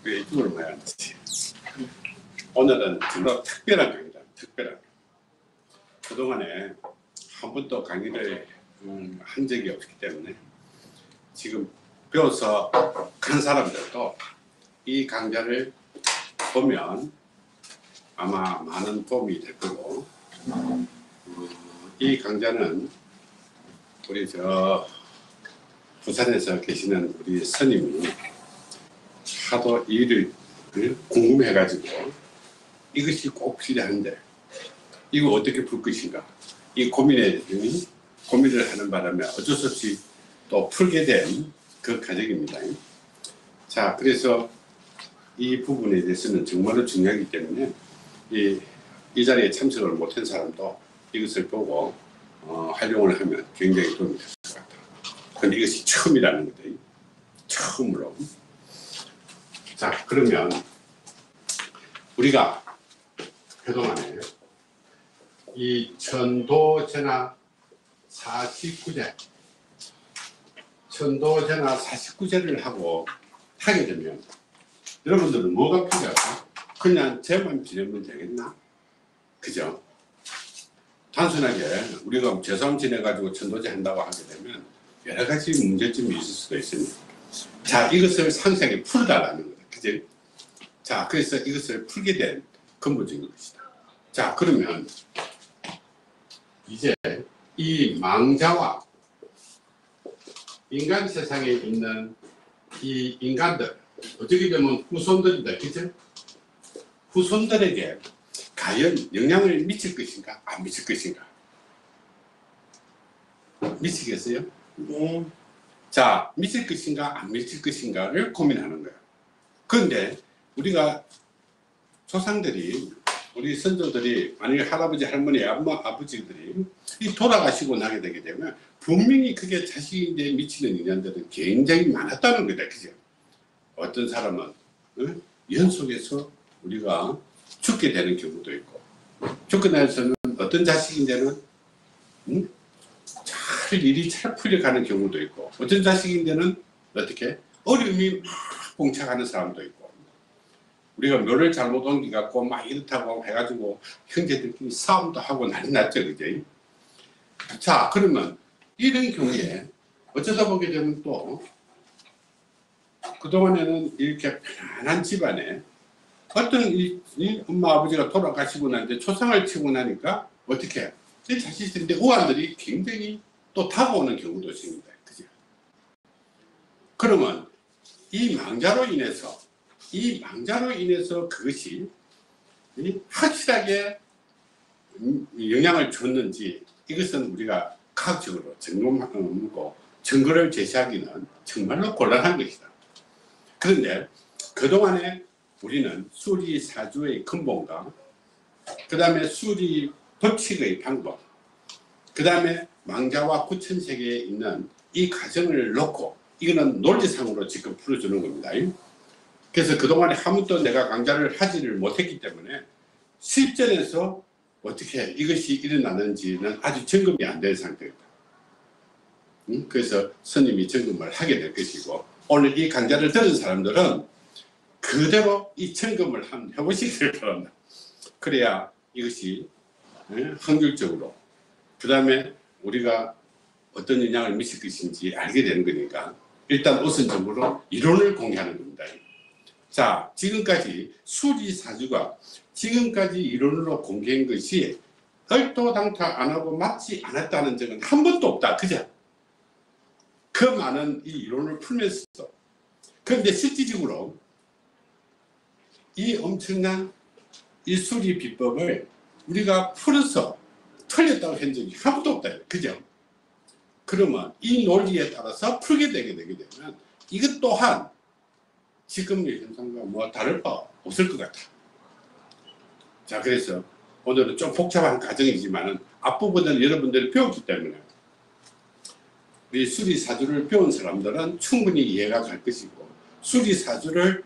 왜 이쪽으로 봐야 하는지. 오늘은 정말 특별한 강의다. 특별한. 그동안에 한 번도 강의를 한 적이 없기 때문에 지금 배워서 간 사람들도 이 강좌를 보면 아마 많은 도움이 될 거고, 이 강좌는 우리 부산에서 계시는 우리 스님이 하도 일을 궁금해가지고 이것이 꼭 필요한데 이거 어떻게 풀 것인가, 이 고민을 하는 바람에 어쩔 수 없이 또 풀게 된 그 과정입니다. 자, 그래서 이 부분에 대해서는 정말로 중요하기 때문에 이 자리에 참석을 못한 사람도 이것을 보고 활용을 하면 굉장히 도움이 될 것 같다. 그런데 이것이 처음이라는 거다. 처음으로. 자, 그러면 우리가 그동안에 이 천도제나 49제, 천도제나 49제를 하게 되면 여러분들은 뭐가 필요할까? 그냥 제만 지내면 되겠나? 그죠? 단순하게 우리가 제삼 지내가지고 천도제 한다고 하게 되면 여러 가지 문제점이 있을 수도 있습니다. 자, 이것을 상세하게 풀어달라는 거다. 그죠? 자, 그래서 이것을 풀게 된 근본적인 것이다. 자, 그러면 이제 이 망자와 인간 세상에 있는 이 인간들, 어떻게 보면 후손들이다. 그죠? 후손들에게 과연 영향을 미칠 것인가, 안 미칠 것인가? 미치겠어요? 네. 자, 미칠 것인가, 안 미칠 것인가를 고민하는 거예요. 그런데 우리가 조상들이, 우리 선조들이, 만약에 할아버지, 할머니, 아버지들이 돌아가시고 나게 되게 되면 분명히 그게 자식인데 미치는 영향들은 굉장히 많았다는 거다. 그죠? 어떤 사람은 연속해서 우리가 죽게 되는 경우도 있고, 죽고 나서는 어떤 자식인데는 일이 잘 풀려가는 경우도 있고, 어떤 자식인데는 어떻게 어려움이 막 봉착하는 사람도 있고, 우리가 묘를 잘못 옮겨갖고 막 이렇다고 해가지고 형제들끼리 싸움도 하고 난리 났죠. 그죠? 자, 그러면 이런 경우에 어쩌다 보게 되면 또 그동안에는 이렇게 편안한 집안에 어떤 엄마 아버지가 돌아가시고 나는데 초상을 치고 나니까 어떻게 이 자식들인데 우환들이 굉장히 또 다가오는 경우도 있습니다. 그죠? 그러면 이 망자로 인해서 그것이 확실하게 영향을 줬는지, 이것은 우리가 과학적으로 점검하고 증거를 제시하기는 정말로 곤란한 것이다. 그런데 그동안에 우리는 수리사주의 근본과 그 다음에 수리 법칙의 방법, 그 다음에 망자와 구천세계에 있는 이 과정을 놓고, 이거는 논리상으로 지금 풀어주는 겁니다. 그래서 그동안에 한 번도 내가 강좌를 하지를 못했기 때문에 실전에서 어떻게 이것이 일어나는지는 아직 점검이 안 된 상태입니다. 그래서 스님이 점검을 하게 될 것이고, 오늘 이 강좌를 들은 사람들은 그대로 이 점검을 한번 해보시길 바랍니다. 그래야 이것이 확률적으로, 그 다음에 우리가 어떤 영향을 미칠 것인지 알게 되는 거니까 일단 우선적으로 이론을 공개하는 겁니다. 자, 지금까지 수리사주가 지금까지 이론으로 공개한 것이 얼토당토 안 하고 맞지 않았다는 적은 한 번도 없다. 그죠? 그 많은 이 이론을 풀면서도. 그런데 실질적으로 이 엄청난 이 수리 비법을 우리가 풀어서 틀렸다고 한 적이 한 번도 없다. 그죠? 그러면 이 논리에 따라서 풀게 되면 이것 또한 지금의 현상과 뭐 다를 바 없을 것 같아. 자, 그래서 오늘은 좀 복잡한 과정이지만은 앞부분은 여러분들이 배웠기 때문에 우리 수리사주를 배운 사람들은 충분히 이해가 갈 것이고, 수리사주를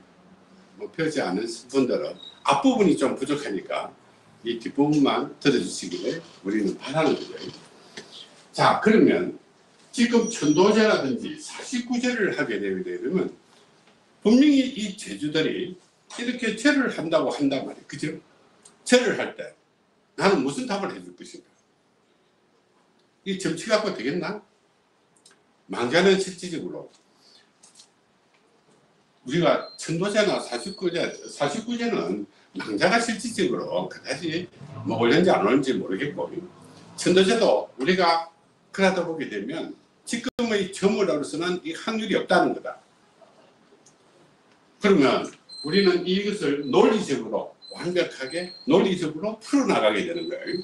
배우지 않은 분들은 앞부분이 좀 부족하니까 이 뒷부분만 들어주시기를 우리는 바라는 거죠. 자, 그러면 지금 천도제라든지 49제를 하게 되면 분명히 이 재주들이 이렇게 죄를 한다고 한단 말이에요. 그죠? 죄를 할 때 나는 무슨 답을 해줄 것인가? 이 점치 갖고 되겠나? 망자는 실질적으로 우리가 천도제나 사십구제는 망자가 실질적으로 그다지 뭐 올는지 안 올는지 모르겠고, 천도제도 우리가 그러다 보게 되면 지금의 점으로서는 이 확률이 없다는 거다. 그러면 우리는 이것을 논리적으로 완벽하게 논리적으로 풀어나가게 되는 거예요.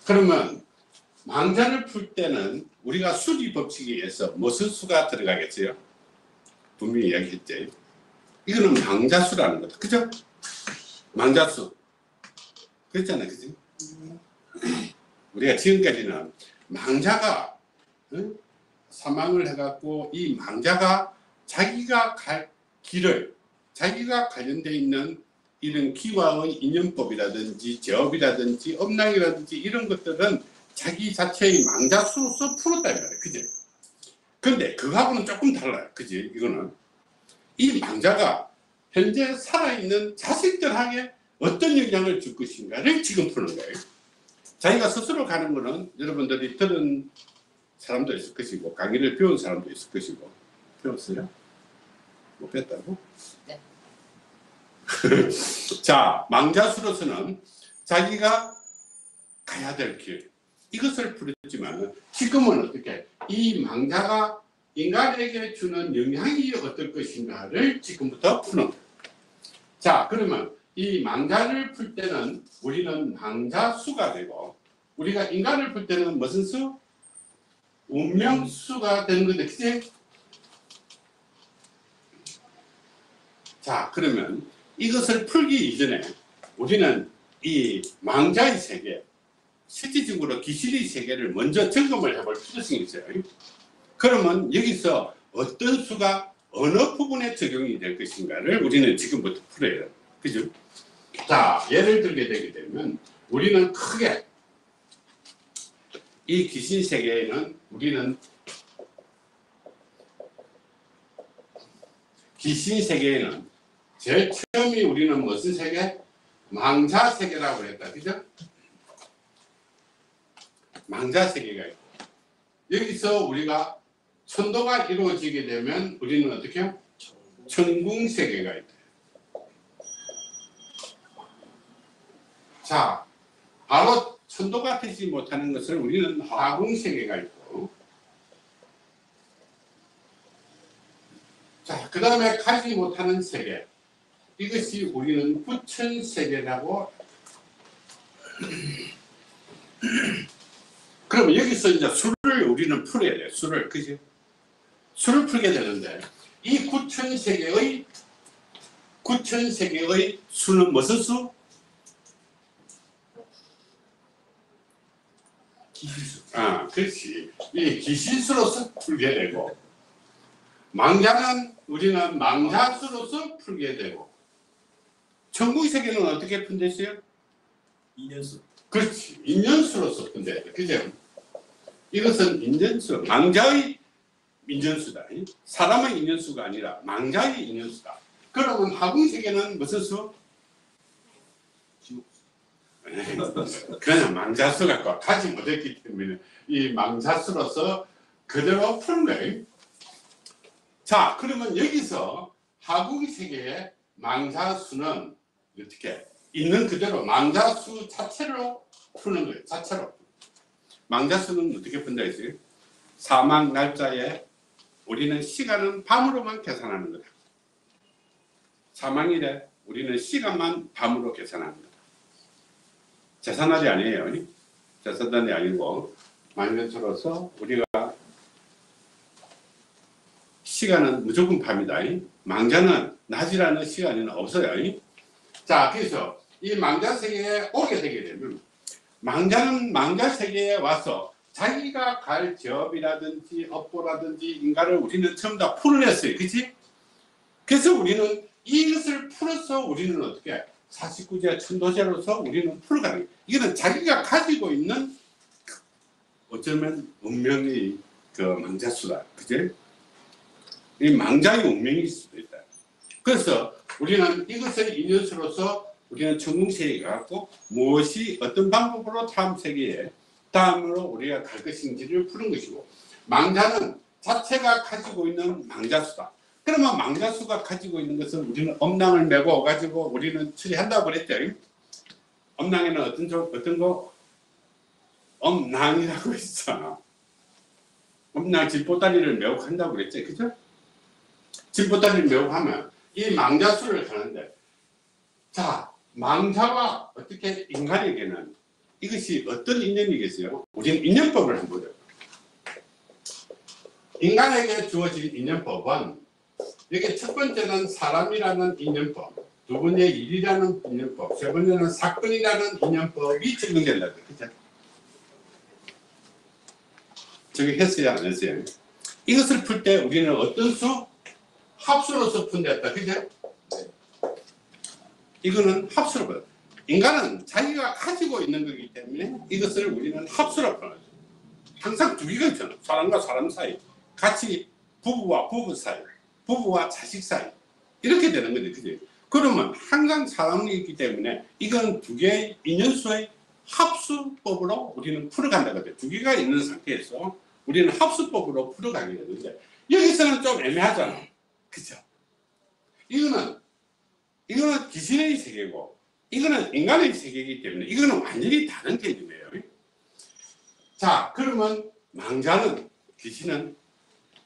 그러면 망자를 풀 때는 우리가 수리 법칙에 의해서 무슨 수가 들어가겠어요? 분명히 이야기했죠. 이거는 망자수라는 거다. 그죠? 망자수. 그랬잖아요. 그죠? 우리가 지금까지는 망자가 사망을 해갖고 이 망자가 자기가 갈 길을, 자기가 관련되어 있는 이런 기와의 인연법이라든지 제업이라든지 업랑이라든지 이런 것들은 자기 자체의 망자수로서 풀었다 말이에요. 그죠? 근데 그거하고는 조금 달라요. 그지? 이거는 이 망자가 현재 살아있는 자식들에게 어떤 영향을 줄 것인가를 지금 푸는 거예요. 자기가 스스로 가는 거는 여러분들이 들은 사람도 있을 것이고 강의를 배운 사람도 있을 것이고. 배웠어요? 못 뺐다고? 네. 자, 망자수로서는 자기가 가야 될 길, 이것을 풀었지만 지금은 어떻게 이 망자가 인간에게 주는 영향이 어떨 것인가를 지금부터 푸는 거예요. 자, 그러면 이 망자를 풀 때는 우리는 망자수가 되고, 우리가 인간을 풀 때는 무슨 수? 운명수가 되는 건데, 그치? 자, 그러면 이것을 풀기 이전에 우리는 이 망자의 세계, 실질적으로 귀신의 세계를 먼저 점검을 해볼 필요성이 있어요. 그러면 여기서 어떤 수가 어느 부분에 적용이 될 것인가를 우리는 지금부터 풀어야 돼요. 그죠? 자, 예를 들게 되게 되면 우리는 크게 이 귀신 세계에는 우리는 귀신 세계에는 제일 처음에 우리는 무슨 세계? 망자 세계라고 했다. 그죠? 망자 세계가 있고, 여기서 우리가 천도가 이루어지게 되면 우리는 어떻게 해요? 천궁 세계가 있다. 자, 바로 천도가 되지 못하는 것을 우리는 화궁 세계가 있고, 자, 그 다음에 가지 못하는 세계, 이것이 우리는 구천 세계라고. 그러면 여기서 이제 수를 우리는 풀어야 돼요. 수를, 그죠? 수를 풀게 되는데, 이 구천 세계의 수는 무슨 수? 기신수. 아, 그렇지. 이 기신수로서 풀게 되고, 망자는 우리는 망자수로서 풀게 되고, 천궁 세계는 어떻게 푼댔어요? 인연수. 그렇지. 인연수로서 푼대. 그죠? 이것은 인연수, 망자의 인연수다. 사람의 인연수가 아니라 망자의 인연수다. 그러면 화궁 세계는 무슨 수? 그냥 망자수 갖고 가지 못했기 때문에 이 망자수로서 그대로 푸는 거예요. 자, 그러면 여기서 화궁 세계의 망자수는 어떻게 있는 그대로 망자수 자체로 푸는 거예요. 자체로. 망자수는 어떻게 푼다 했어요? 사망 날짜에 우리는 시간은 밤으로만 계산하는 거다. 사망일에 우리는 시간만 밤으로 계산하는 거다. 재산날이 아니에요. 재산날이 아니고 만년초로서 우리가 시간은 무조건 밤이다. 망자는 낮이라는 시간은 없어요. 자, 그래서 이 망자 세계에 오게 되게 되면 망자는 망자 세계에 와서 자기가 갈 직업이라든지 업보라든지 인간을 우리는 전부 다 풀어냈어요. 그치? 그래서 우리는 이것을 풀어서 우리는 어떻게 49제 천도제로서 우리는 풀어가는 거예요. 이거는 자기가 가지고 있는 어쩌면 운명의 그 망자수다. 그치? 이 망자의 운명일 수도 있다. 그래서 우리는 이것을 인연수로서 우리는 천궁세계에 갖고 무엇이 어떤 방법으로 다음 세계에 다음으로 우리가 갈 것인지를 푸는 것이고, 망자는 자체가 가지고 있는 망자수다. 그러면 망자수가 가지고 있는 것은 우리는 엄낭을 메고 가지고 우리는 처리한다고 그랬죠. 엄낭에는 어떤 거 엄낭이라고 있잖아. 엄낭 질보다리를 메고 한다고 그랬죠. 그죠? 질보다리를 메고 하면 이 망자수를 가는데, 자, 망자와 어떻게 인간에게는 이것이 어떤 인연이겠어요? 우리는 인연법을 한번 보죠. 인간에게 주어진 인연법은, 이게 첫 번째는 사람이라는 인연법, 두 번째 일이라는 인연법, 세 번째는 사건이라는 인연법이 적용된다. 그죠? 적용했어요, 안 했어요? 이것을 풀 때 우리는 어떤 수? 합수로서 푼댔다. 그죠? 이거는 합수로 봐요. 인간은 자기가 가지고 있는 거기 때문에 이것을 우리는 합수로 풀어요. 항상 두 개가 있잖아. 사람과 사람 사이, 같이 부부와 부부 사이, 부부와 자식 사이, 이렇게 되는 거죠. 그죠? 그러면 항상 사람이 있기 때문에 이건 두 개의 인연수의 합수법으로 우리는 풀어간다거든요. 두 개가 있는 상태에서 우리는 합수법으로 풀어가게 되는데, 여기서는 좀 애매하잖아. 그죠? 이거는 귀신의 세계고, 이거는 인간의 세계이기 때문에 이거는 완전히 다른 개념이에요. 자, 그러면 망자는, 귀신은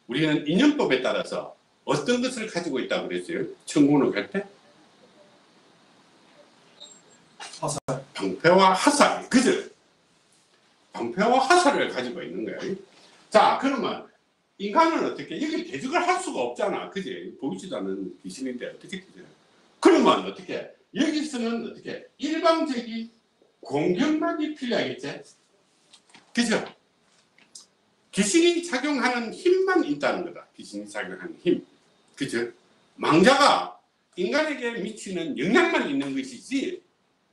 우리는 인연법에 따라서 어떤 것을 가지고 있다고 그랬어요? 천궁으로 갈 때? 화살. 방패와 화살. 그죠? 방패와 화살을 가지고 있는 거예요. 자, 그러면 인간은 어떻게, 여기 대적을 할 수가 없잖아. 그지? 보이지도 않는 귀신인데 어떻게 되죠? 그러면 어떻게, 여기서는 어떻게, 일방적인 공격만이 필요하겠지? 그죠? 귀신이 작용하는 힘만 있다는 거다. 귀신이 작용하는 힘. 그죠? 망자가 인간에게 미치는 영향만 있는 것이지,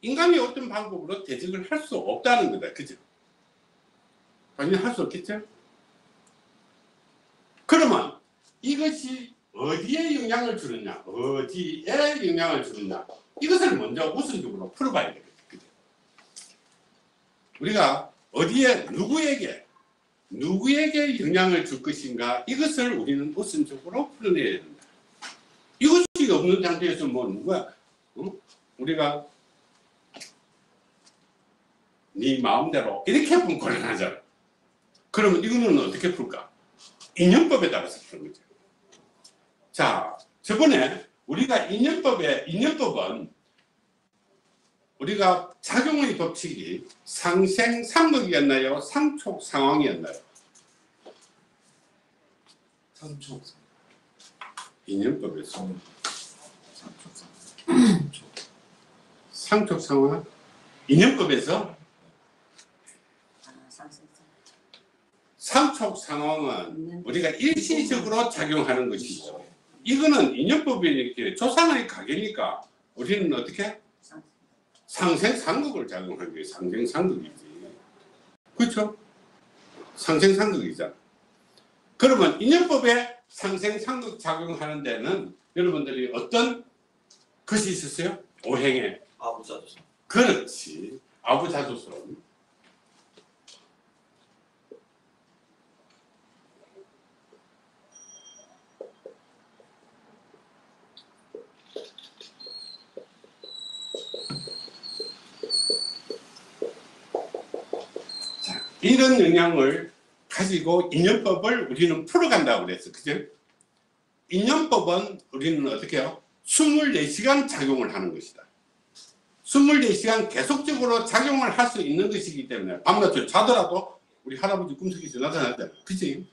인간이 어떤 방법으로 대적을 할 수 없다는 거다. 그죠? 당연히 할 수 없겠죠? 그러면 이것이 어디에 영향을 주느냐, 어디에 영향을 주느냐, 이것을 먼저 우선적으로 풀어봐야 되겠죠. 그죠? 우리가 어디에, 누구에게 영향을 줄 것인가, 이것을 우리는 우선적으로 풀어내야 된다. 이것이 없는 상태에서 뭐 누가, 우리가 네 마음대로 이렇게 하면 곤란하잖아. 그러면 이거는 어떻게 풀까? 인연법에 따라서 푸는 거죠. 자, 저번에 우리가 인연법은 우리가 작용의 법칙이 상생상극이었나요? 상촉상황이었나요? 상촉. 인연법에서 상촉상황? 인연법에서 상촉상황은 우리가 일시적으로 작용하는 것이죠. 이거는 인연법이 이렇게 조상의 가계니까 우리는 어떻게? 상생상극을 작용하는 게 상생상극이지. 그렇죠? 상생상극이잖아. 그러면 인연법에 상생상극 작용하는 데는 여러분들이 어떤 것이 있었어요? 오행에. 아부자조선. 그렇지. 아부자조선. 이런 영향을 가지고 인연법을 우리는 풀어간다고 그랬어. 그죠? 인연법은 우리는 어떻게 해요? 24시간 작용을 하는 것이다. 24시간 계속적으로 작용을 할 수 있는 것이기 때문에 밤낮을 자더라도 우리 할아버지 꿈속에서 나타났잖아. 그치?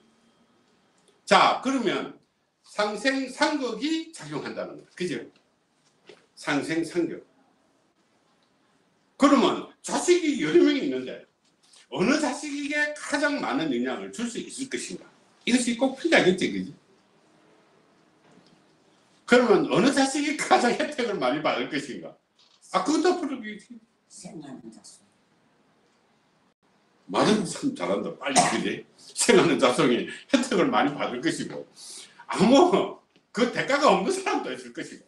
자, 그러면 상생상극이 작용한다는 거야. 그죠? 상생상극. 그러면 자식이 여러 명이 있는데 어느 자식에게 가장 많은 영향을 줄 수 있을 것인가? 이것이 꼭 필요하겠지, 그지? 그러면 어느 자식이 가장 혜택을 많이 받을 것인가? 아, 그것도 풀어주겠지. 생하는 자손. 말은 참 잘한다. 빨리, 그지? 생하는 자손이 혜택을 많이 받을 것이고. 아무 그 대가가 없는 사람도 있을 것이고,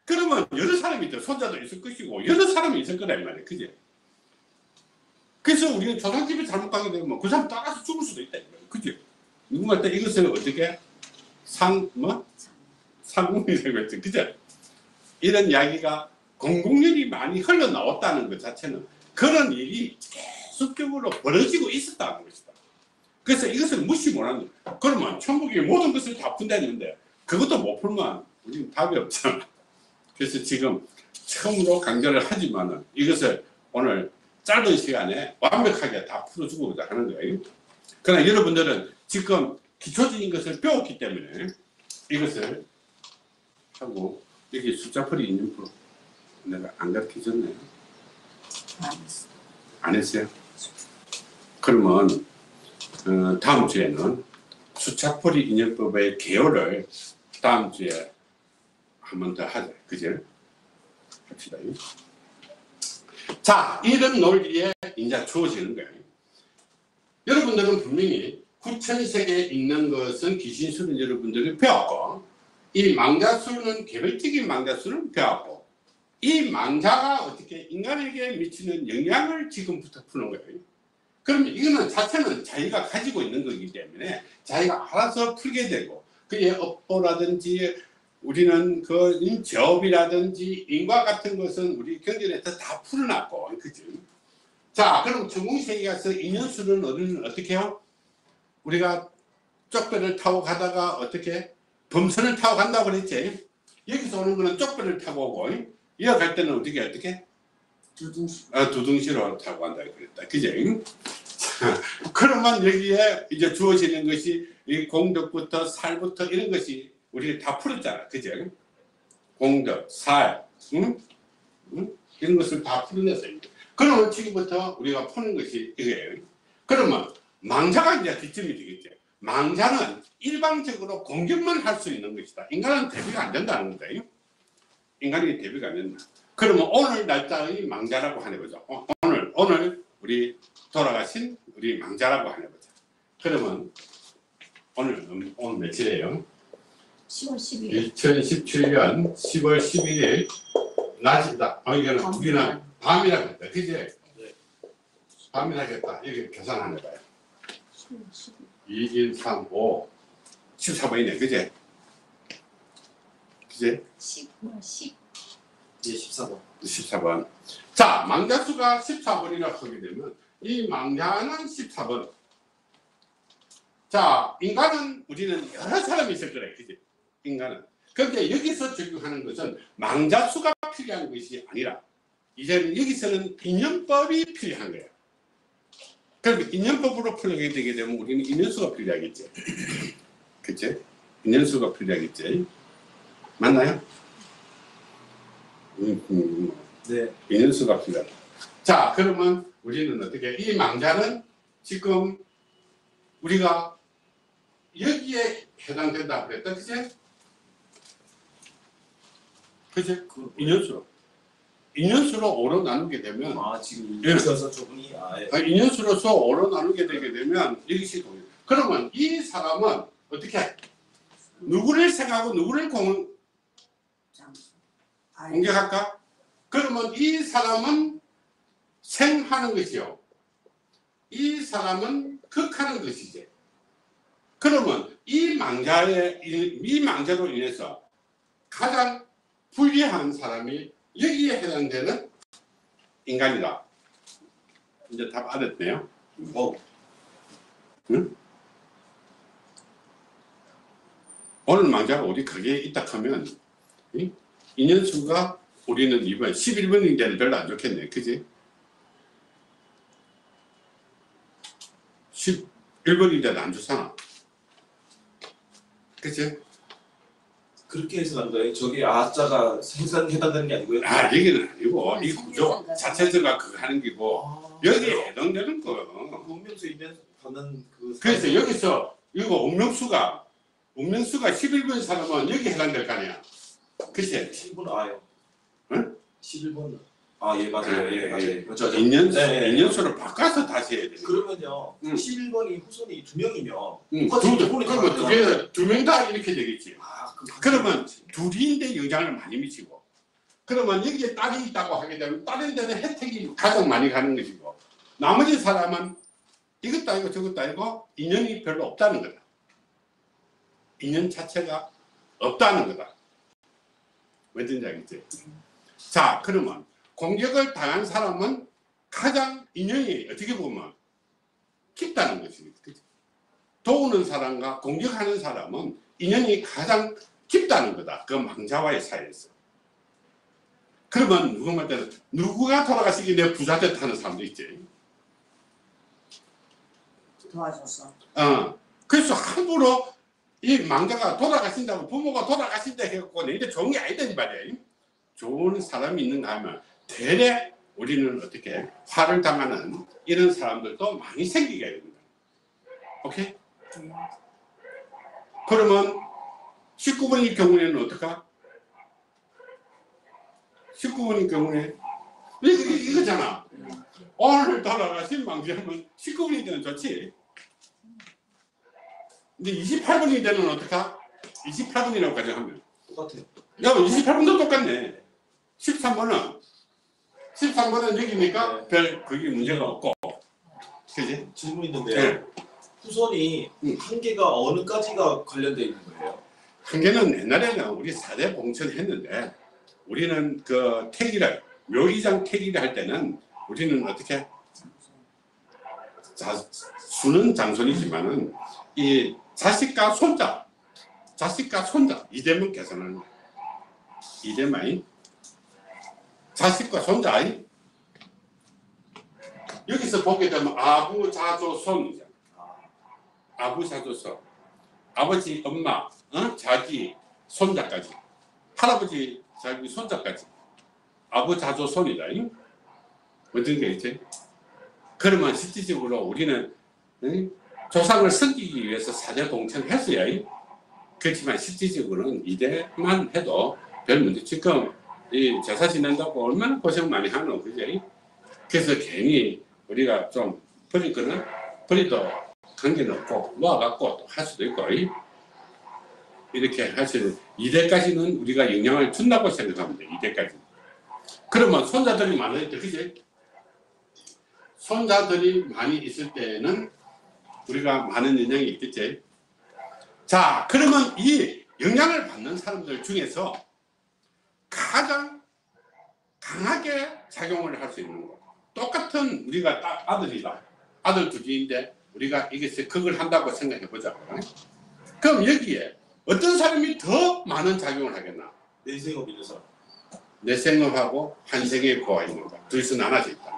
그러면 여러 사람이 있다. 손자도 있을 것이고 여러 사람이 있을 거란 말이야. 그지? 그래서 우리가 조상집에 잘못 가게 되면 그 사람 따라서 죽을 수도 있다. 그지? 누군가 때 이것을 어떻게 상공이 되고 있지. 그죠? 이런 이야기가 공공연히 많이 흘러나왔다는 것 자체는 그런 일이 계속적으로 벌어지고 있었다는 것이다. 그래서 이것을 무시 못하는 거야. 그러면 천국이 모든 것을 다 푼다는데 그것도 못 풀면 우리는 답이 없잖아. 그래서 지금 처음으로 강좌를 하지만은 이것을 오늘 짧은 시간에 완벽하게 다 풀어주고자 하는 거예요. 그러나 여러분들은 지금 기초적인 것을 배웠기 때문에 이것을 하고, 여기 숫자풀이 있는 프로 내가 안 가르쳐줬네요. 안 했어요? 그러면 다음 주에는 숫자풀이 인연법의 개요를 다음 주에 한 번 더 하자. 그죠? 합시다. 자, 이런 논리에 이제 주어지는 거예요. 여러분들은 분명히 구천색에 있는 것은 기신수는 여러분들이 배웠고, 이 망자수는 개별적인 망자수는 배웠고, 이 망자가 어떻게 인간에게 미치는 영향을 지금부터 푸는 거예요. 그러면 이거는 자체는 자기가 가지고 있는 거기 때문에 자기가 알아서 풀게 되고, 그의 업보라든지 우리는 그 제업이라든지 인과 같은 것은 우리 경전에서 다 풀어놨고, 그죠? 자, 그럼 천공세계에 가서 인연수는 어떻게 해요? 우리가 쪽배를 타고 가다가 어떻게 범선을 타고 간다고 그랬지? 여기서 오는 거는 쪽배를 타고 오고, 이어갈 때는 어떻게? 두둥시로 타고 간다고 그랬다. 그죠? 그러면 여기에 이제 주어지는 것이 이 공덕부터 살부터 이런 것이 우리가 다 풀었잖아. 그죠? 공덕, 살, 응? 이런 것을 다 풀어냈어요. 그러면 지금부터 우리가 푸는 것이 이거예요. 그러면 망자가 이제 뒷점이 되겠죠. 망자는 일방적으로 공격만 할 수 있는 것이다. 인간은 대비가 안 된다는 거예요. 인간이 대비가 안 된다. 그러면 오늘 날짜의 망자라고 하는 거죠. 오늘 우리 돌아가신 우리 망자라고 하는 거죠. 그러면 오늘 며칠이에요? 10월 12일. 2017년 10월 11일 낮이다. 이거는 우리는 밤이라고 했다. 그지? 네. 밤이라겠다. 이렇게 계산하는 거예요. 2, 1, 3, 5 14번이네. 그지? 그지? 10월 10. 예, 14번. 14번. 자, 망자수가 14번이라고 하게 되면 이 망자는 14번. 자, 인간은 우리는 여러 사람이 있을 거래. 그지? 인간은. 그런데 여기서 적용하는 것은 망자수가 필요한 것이 아니라 이제는 여기서는 인연법이 필요한 거예요. 그럼 인연법으로 풀게 되게 되면 우리는 인연수가 필요하겠지. 그치? 인연수가 필요하겠지. 맞나요? 네. 인연수가 필요하다. 자, 그러면 우리는 어떻게, 이 망자는 지금 우리가 여기에 해당된다 그랬다. 그치? 그치? 인연수로 오로 나누게 되면, 지금 예. 있어서 조금이 인연수로서 오로 나누게 되게 되면 이것이 동일. 그러면 이 사람은 어떻게 누구를 생각하고 누구를 공격할까? 그러면 이 사람은 생하는 것이요, 이 사람은 극하는 것이지. 그러면 이 망자로 인해서 가장 불리한 사람이 여기에 해당되는 인간이다. 이제 답 알았네요. 응? 오늘 망자가 우리 가게에 있다 하면 인연수가 우리는 이번 11번인데는 별로 안 좋겠네. 그지? 11번인데는 안 좋잖아. 그치? 그렇게 해서 난 거예요. 저기 아자가 생산 해당되는 게 아니고요. 여기는 아니고 이 구조 자체가 그거 하는 거고 여기에 해당되는 거. 운명수 있는 받는 그. 그래서 여기서 이거 운명수가 11번 사람은 여기 해당될 거 아니야. 그치? 11번 아요. 응? 11번. 예, 맞아요. 예, 맞아요. 그렇죠. 인연수를 바꿔서 다시 해야 돼요. 그러면요, 11번이 후손이 2명이면 그러면 두 명 다 이렇게 되겠지. 그러면 그렇지. 둘인데 영향을 많이 미치고, 그러면 여기에 딸이 있다고 하게 되면 딸한테는 혜택이 가장 많이 가는 것이고, 나머지 사람은 이것도 아니고 저것도 아니고 인연이 별로 없다는 거다. 인연 자체가 없다는 거다. 뭔지 알겠지? 자, 그러면 공격을 당한 사람은 가장 인연이 어떻게 보면 깊다는 것이지. 도우는 사람과 공격하는 사람은 인연이 가장 깊다는 거다. 그 망자와의 사이에서. 그러면 누구가 돌아가시기 내 부자 됐다는 사람도 있지. 도와줬어. 그래서 함부로 이 망자가 돌아가신다고 부모가 돌아가신다 해갖고 내한테 좋은 게 아니다 이 말이야. 좋은 사람이 있는가 하면 대래 우리는 어떻게 화를 당하는 이런 사람들도 많이 생기게 됩니다. 오케이? 그러면 19번의 경우에는 어떨까? 19번의 경우에 이거잖아. 오늘 돌아가신 망자면 19번이 되면 좋지. 근데 28번이 되면 어떨까? 28번이라고 가정하면 똑같아요. 야, 28번도 똑같네. 13번은 여기니까 네. 별 그게 문제가 없고, 그지? 질문 있는데요. 후손이 한계가 어느까지가 관련되어 있는 거예요? 한계는 옛날에는 우리 4대 봉천 했는데, 우리는 그 태기를, 묘기장 태기를 할 때는 우리는 어떻게? 수는 장손이지만은 이 자식과 손자 이대만 계산하는 거야. 이대만이 자식과 손자. 여기서 보게 되면 아부자조손이잖아. 아부자조손. 아버지, 엄마, 자기, 손자까지. 할아버지, 자기, 손자까지. 아부자조손이다. 어떤 게 있지? 그러면 실질적으로 우리는 조상을 섬기기 위해서 4대 봉천을 했어야. 그렇지만 실질적으로는 2대만 해도 별 문제. 지금 이 제사 지낸다고 얼마나 고생 많이 하노, 그지? 그래서 괜히 우리가 좀 버릴 거는 버리도 관계는 없고 놓아갖고 또 할 수도 있고 이렇게 할 수 있는 2대까지는 우리가 영향을 준다고 생각하면 돼. 2대까지. 그러면 손자들이 많을 때, 그지? 손자들이 많이 있을 때는 우리가 많은 영향이 있겠지. 자, 그러면 이 영향을 받는 사람들 중에서 가장 강하게 작용을 할 수 있는 거. 똑같은 우리가 아들이다. 아들 둘인데 우리가 이것을 그걸 한다고 생각해 보자. 그럼 여기에 어떤 사람이 더 많은 작용을 하겠나? 내생을 믿는 사람. 내생업하고 한생의 고가 있는 거. 둘이서 나눠져 있다.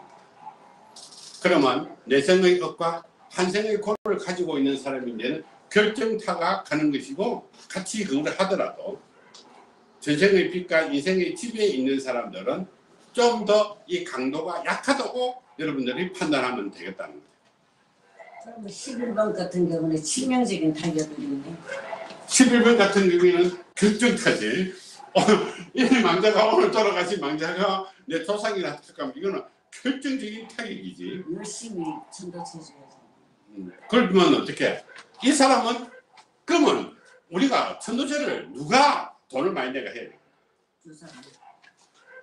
그러면 내생의 업과 한생의 고를 가지고 있는 사람이 이제는 결정타가 가는 것이고, 같이 그걸 하더라도 전생의 빛과 인생의 지배에 있는 사람들은 좀 더 이 강도가 약하다고 여러분들이 판단하면 되겠다는 거예요. 그럼 11번 같은 경우는 치명적인 타격이 있네. 11번 같은 경우에는 결정타지. 이 망자가 오늘 돌아가신 망자가 내 조상이라 잠깐만, 이거는 결정적인 타격이지. 열심히 천도체주에서. 그러면 어떻게? 이 사람은 그러면 우리가 천도제를 누가 돈을 많이 내가 해야 돼? 두 사람.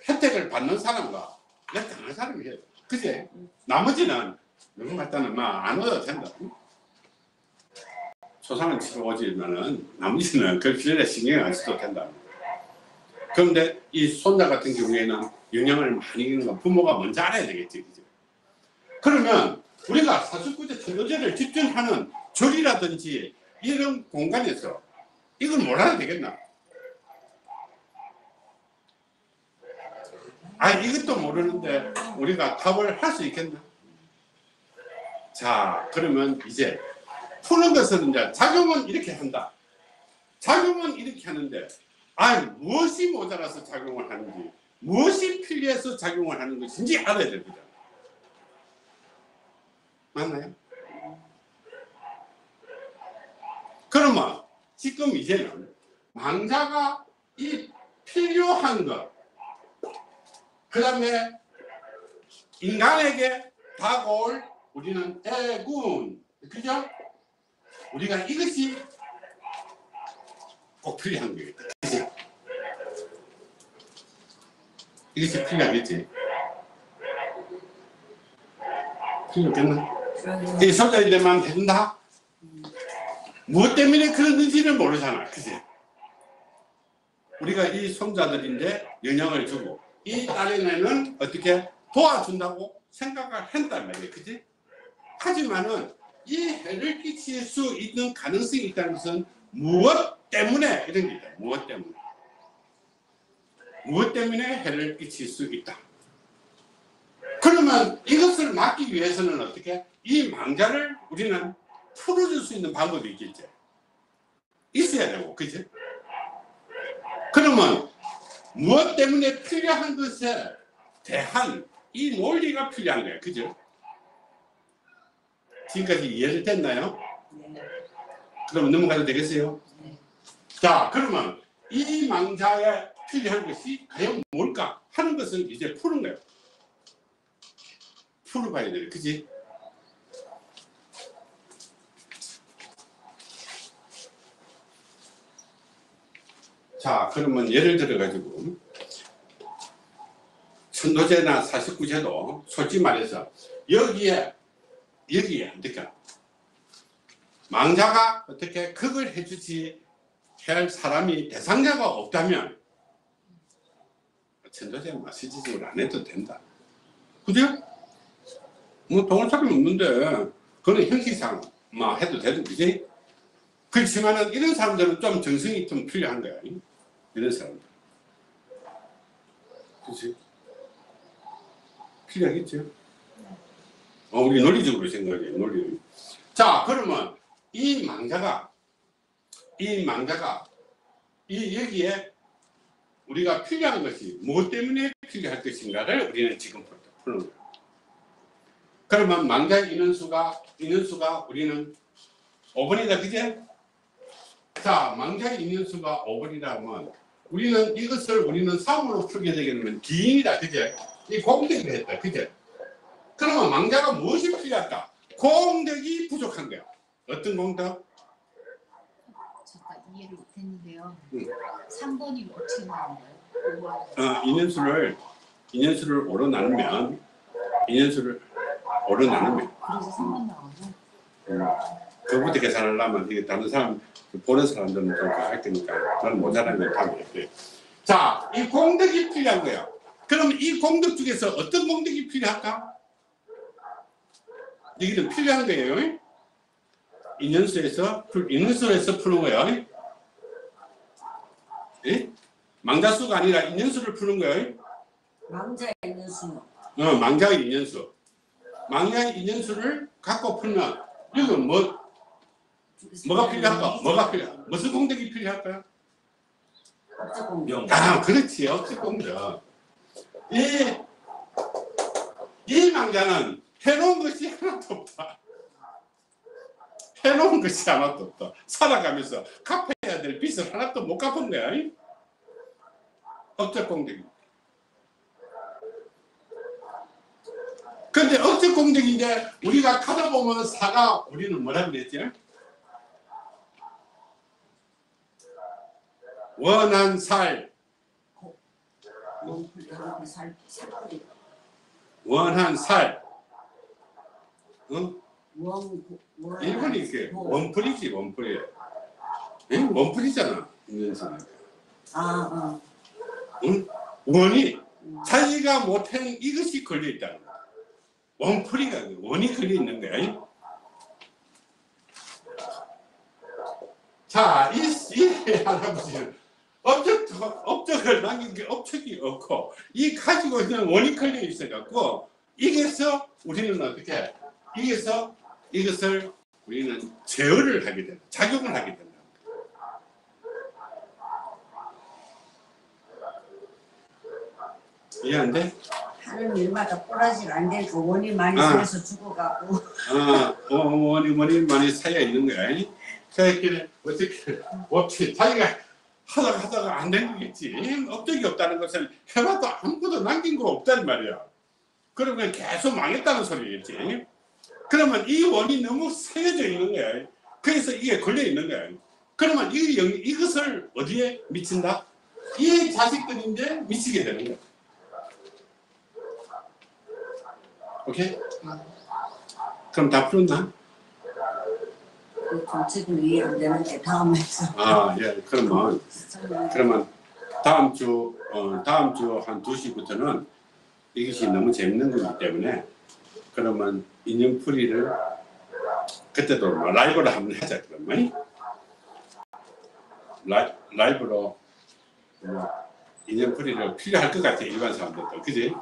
혜택을 받는 사람과 내 당한 사람이 해야 돼. 그지? 나머지는 누구 갖다는 안 얻어도 된다. 초상은 치러 오지만은 나머지는 그 필요에 신경 안 써도 된다. 그런데 이 손자 같은 경우에는 영향을 많이 주는 건 부모가 먼저 알아야 되겠지. 그죠? 그러면 우리가 사술구제 천도제를 집중하는 절이라든지 이런 공간에서 이걸 몰라야 되겠나? 이것도 모르는데 우리가 답을 할 수 있겠나? 자, 그러면 이제 푸는 것은 이제 작용은 이렇게 한다. 작용은 이렇게 하는데, 무엇이 모자라서 작용을 하는지, 무엇이 필요해서 작용을 하는 것인지 알아야 됩니다. 맞나요? 그러면 지금 이제는 망자가 이 필요한 것, 그 다음에 인간에게 다가올 우리는 애군. 그죠? 우리가 이것이 꼭 필요한 거겠다. 그죠? 이것이 필요하겠지. 필요하겠나? 이 손자들만 해준다? 무엇 때문에 그러는지를 모르잖아. 그지? 우리가 이 손자들인데 영향을 주고 이 딸에는 어떻게 도와준다고 생각을 한단 말이에요. 그지? 하지만은 이 해를 끼칠 수 있는 가능성이 있다는 것은 무엇 때문에 이런 게 있다. 무엇 때문에. 무엇 때문에 해를 끼칠 수 있다. 그러면 이것을 막기 위해서는 어떻게? 이 망자를 우리는 풀어줄 수 있는 방법이 있겠죠. 있어야 되고, 그죠? 그러면 무엇 때문에 필요한 것에 대한 이 논리가 필요한 거예요. 그죠? 지금까지 이해를 됐나요? 네. 그럼 넘어가도 되겠어요? 네. 자, 그러면 이 망자에 필요한 것이 과연 뭘까 하는 것을 이제 푸는 거예요. 풀어봐야 돼요. 그지? 자, 그러면 예를 들어가지고 천도제나 49제도 솔직히 말해서 여기에 그러니까 망자가 어떻게 그걸 해주지 할 사람이 대상자가 없다면 천도제 시지적으로 안 해도 된다. 그죠? 뭐 동을 사람이 없는데 그건 형식상 막 해도 되는 거지. 그렇지만은 이런 사람들은 좀 정성이 좀 필요한 거야. 이런 사람들. 그렇지? 필요하겠죠? 우리 논리적으로 생각해. 논리. 자, 그러면 이 망자가 여기에 우리가 필요한 것이 무엇 때문에 필요할 것인가를 우리는 지금 푸는 거예요. 그러면 망자의 인원수가 우리는 5번이다. 그제? 자, 망자의 인원수가 5번이라면 우리는 이것을 3으로 풀게 되겠으면 기인이다. 그제? 이 공덕을 했다. 그제? 그러면 망자가 무엇이 필요할까? 공덕이 부족한 거야. 어떤 공덕? 잠깐 이해를 못했는데요. 3번이 어떻게 나온 거예요? 인연수를 5로 나누면 그래서 3번 나오죠? 그것부터 계산하려면 이게 다른 사람 보는 사람들은 좀 할 거니까 저는 모자라면 답이 없어요. 자, 이 공덕이 필요한 거야. 그럼 이 공덕 중에서 어떤 공덕이 필요할까? 이게 필요한 거예요. 인연수에서 푸는 거예요. 예? 망자수가 아니라 인연수를 푸는 거예요. 망자의 인연수. 망자의 인연수. 망자의 인연수를 갖고 풀면 이건 뭐가 필요할까? 뭐가 필요할까? 무슨 공덕이 필요할까요? 업적 공덕. 그렇지. 업적 공덕. 이 망자는 해놓은 것이 하나도 없다. 해놓은 것이 하나도 없다. 살아가면서 갚아야 될 빚을 하나도 못 갚은 거야. 업적 공덕이. 근데 업적 공덕인데 우리가 가다 보면 사가 우리는 뭐라고 그랬지? 원한 살. 원한 살. 일본이 이렇게 원풀이지, 원풀이. 원풀이잖아. 응? 원이 자기가 못한 이것이 걸려 있다는 거야. 원풀이가 원이 걸려 있는 거야. 자, 이 할아버지는 업적을 남긴 게 업적이 없고 이 가지고 있는 원이 걸려 있어갖고 이게서 우리는 어떻게 이것을 우리는 제어를 하게 된다. 작용을 하게 된다. 이해 안 돼? 하는 일마다 꼬라지가 안 되니까 원이 많이 생겨서 죽어가고. 원이 많이 쌓여 있는 거야. 자기끼리 어떻게 자기가 하다가 안 된 거겠지. 업적이 없다는 것은 해봐도 아무것도 남긴 거 없단 말이야. 그러면 계속 망했다는 소리겠지. 그러면 이 원이 너무 세워져 있는 거야. 그래서 이게 걸려 있는 거야. 그러면 이것을 어디에 미친다? 이 자식들인데 미치게 되는 거야. 오케이? 그럼 다 풀었나? 지금 이해 안 되는데 다음에서. 아, 예. 그러면 다음 주 한 2시부터는 이것이 너무 재밌는 거기 때문에 그러면 인형풀이를 그때도 라이브로 한번 하자. 그러면 라이브로 인형풀이를 필요할 것 같아. 일반 사람들도. 그지?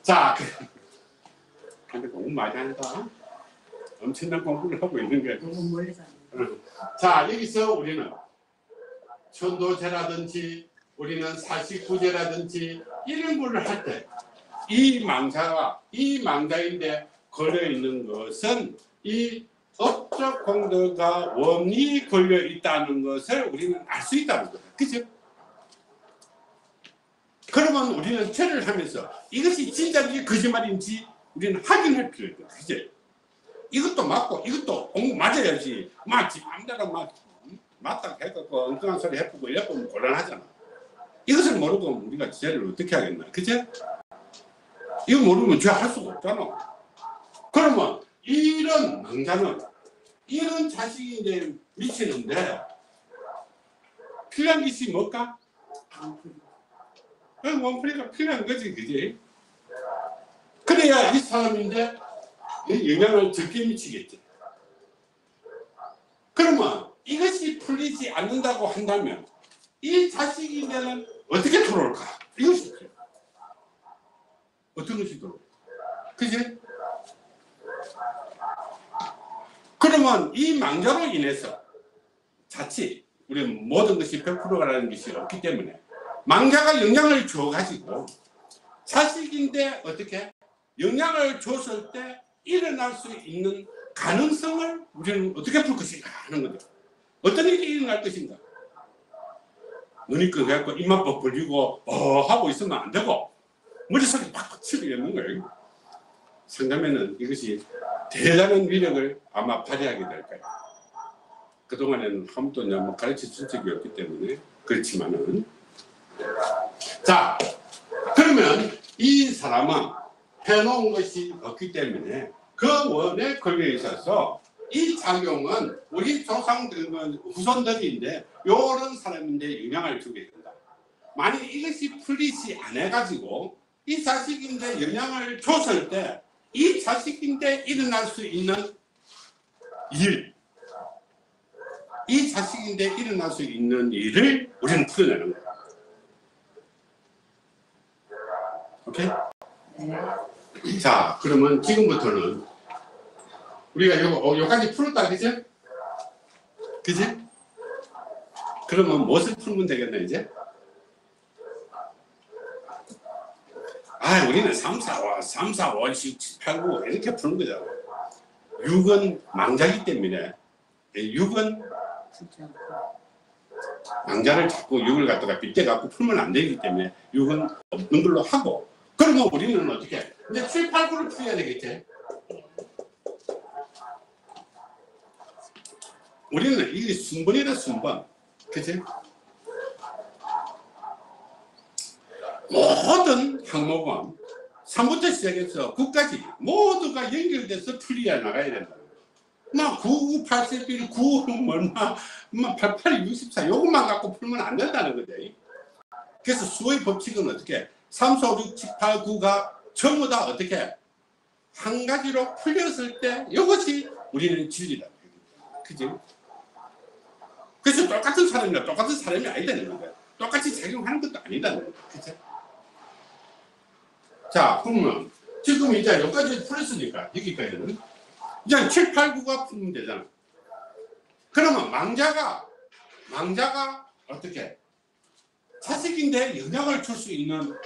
자, 근데 공부 많이 한다. 엄청난 공부를 하고 있는 거야. 너무 멀리 가는 자, 여기서 우리는 천도제라든지 우리는 사식구제라든지 이런 거를 할 때 이 망자인데 걸려 있는 것은 이 업적 공덕과 원이 걸려 있다는 것을 우리는 알 수 있다는 거다. 그죠? 그러면 우리는 체를 하면서 이것이 진짜인지 거짓말인지 우리는 확인할 필요가 있다. 그죠? 이것도 맞고 이것도 맞아야지. 맞지 맘대로 맞다 해갖고 엉뚱한 소리 해보고 이래보면 곤란하잖아. 이것을 모르고 우리가 죄를 어떻게 하겠나. 그죠? 이거 모르면 죄 할 수가 없잖아. 그러면 이런 망자는 이런 자식인데 미치는데 필요한 것이 뭘까? 원풀이가 필요한 거지. 그지? 그래야 이 사람인데 영향을 적게 미치겠지. 그러면 이것이 풀리지 않는다고 한다면 이 자식인데는 어떻게 들어올까? 이것이 필요해. 어떤 것이 들어올까? 그지? 그러면 이 망자로 인해서 자칫 우리 모든 것이 100%라는 것이 없기 때문에 망자가 영향을 줘가지고 자식인데 어떻게 영향을 줬을 때 일어날 수 있는 가능성을 우리는 어떻게 풀 것인가 하는 거죠. 어떤 일이 일어날 것인가. 눈이 끄갖고 입만 뻑 벌리고 하고 있으면 안 되고 머릿속에 팍팍 치르겠는 거예요. 상담에는 이것이 대단한 위력을 아마 발휘하게 될 거예요. 그동안에는 아무도 가르쳐 준 적이 없기 때문에 그렇지만은 자 그러면 이 사람은 해놓은 것이 없기 때문에 그 원에 걸려 있어서 이 작용은 우리 조상들 후손들인데 이런 사람인데 영향을 주게 된다. 만약 이것이 풀리지 않아가지고 이 자식인데 영향을 줬을 때 이 자식인데 일어날 수 있는 이 자식인데 일어날 수 있는 일을 우리는 풀어내는 거야. 오케이? 네. 자, 그러면 지금부터는 우리가 요까지 풀었다, 그지? 그지? 그러면 무엇을 풀면 되겠나, 이제? 우리는 3, 4, 5, 6, 7, 8, 9 이렇게 푸는 거잖아. 6은 망자이기 때문에 6은 망자를 자꾸 6을 갖다가 빗대갖고 풀면 안 되기 때문에 6은 없는 걸로 하고 그러면 우리는 어떻게? 이제 7, 8, 9를 풀어야 되겠지? 우리는 이게 순번이다, 순번. 그치? 모든 항목은 3부터 시작해서 9까지 모두가 연결돼서 풀리어 나가야 된다. 9, 8, 11, 9, 88, 64 요것만 갖고 풀면 안 된다는 거지. 그래서 수의 법칙은 어떻게? 3, 4, 5, 6, 7, 8, 9가 전부 다 어떻게? 한 가지로 풀렸을 때 이것이 우리는 진리다. 그지? 그래서 똑같은 사람이 아니다는 거야. 똑같이 작용하는 것도 아니다는 거야. 그치? 자, 그러면 지금 이제 여기까지 풀었으니까 여기까지는 이제 7, 8, 9가 풀면 되잖아. 그러면 망자가 어떻게? 자식인데 영향을 줄 수 있는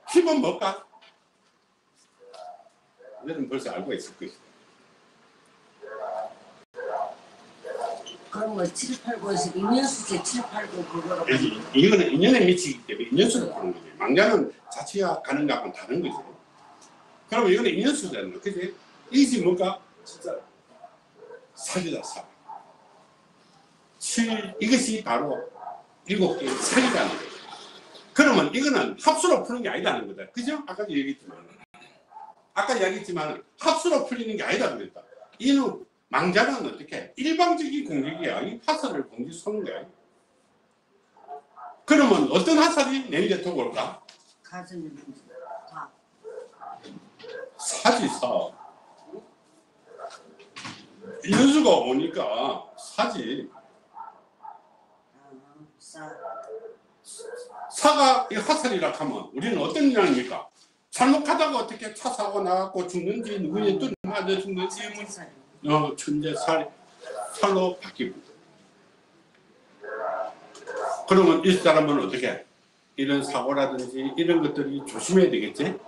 힘은 뭘까? 너는 벌써 알고 있을 거야. 그럼 7, 8, 9에서 인연수제 7, 8, 9 그거로 이거는 인연에 미치기 때문에 인연수를 푸는 거지. 망자는 자치가 가는 거하고는 다른 거지. 그러면 이거는 인연수 되는 거야. 그지? 이것이 뭔가? 진짜 사기다, 사기. 7, 이것이 바로 7개의 사기라는 거예요. 그러면 이거는 합수로 푸는 게 아니라는 거다. 그죠? 아까도 얘기했지만 합수로 풀리는 게 아니다 그랬다. 이는 망자는 어떻게? 일방적인 공격이야. 이 화살을 공기 쏘는 거야. 그러면 어떤 화살이 내 곁에 올까? 가슴이 다. 사지사. 인수가 오니까 사지. 사가 이 화살이라 하면 우리는 어떤 인연입니까? 잘못하다가 어떻게 차 사고 나갖고 죽는지 누구에 또 맞아 죽는지 천재살 살로 바뀌고. 그러면 이 사람은 어떻게 이런 사고라든지 이런 것들이 조심해야 되겠지?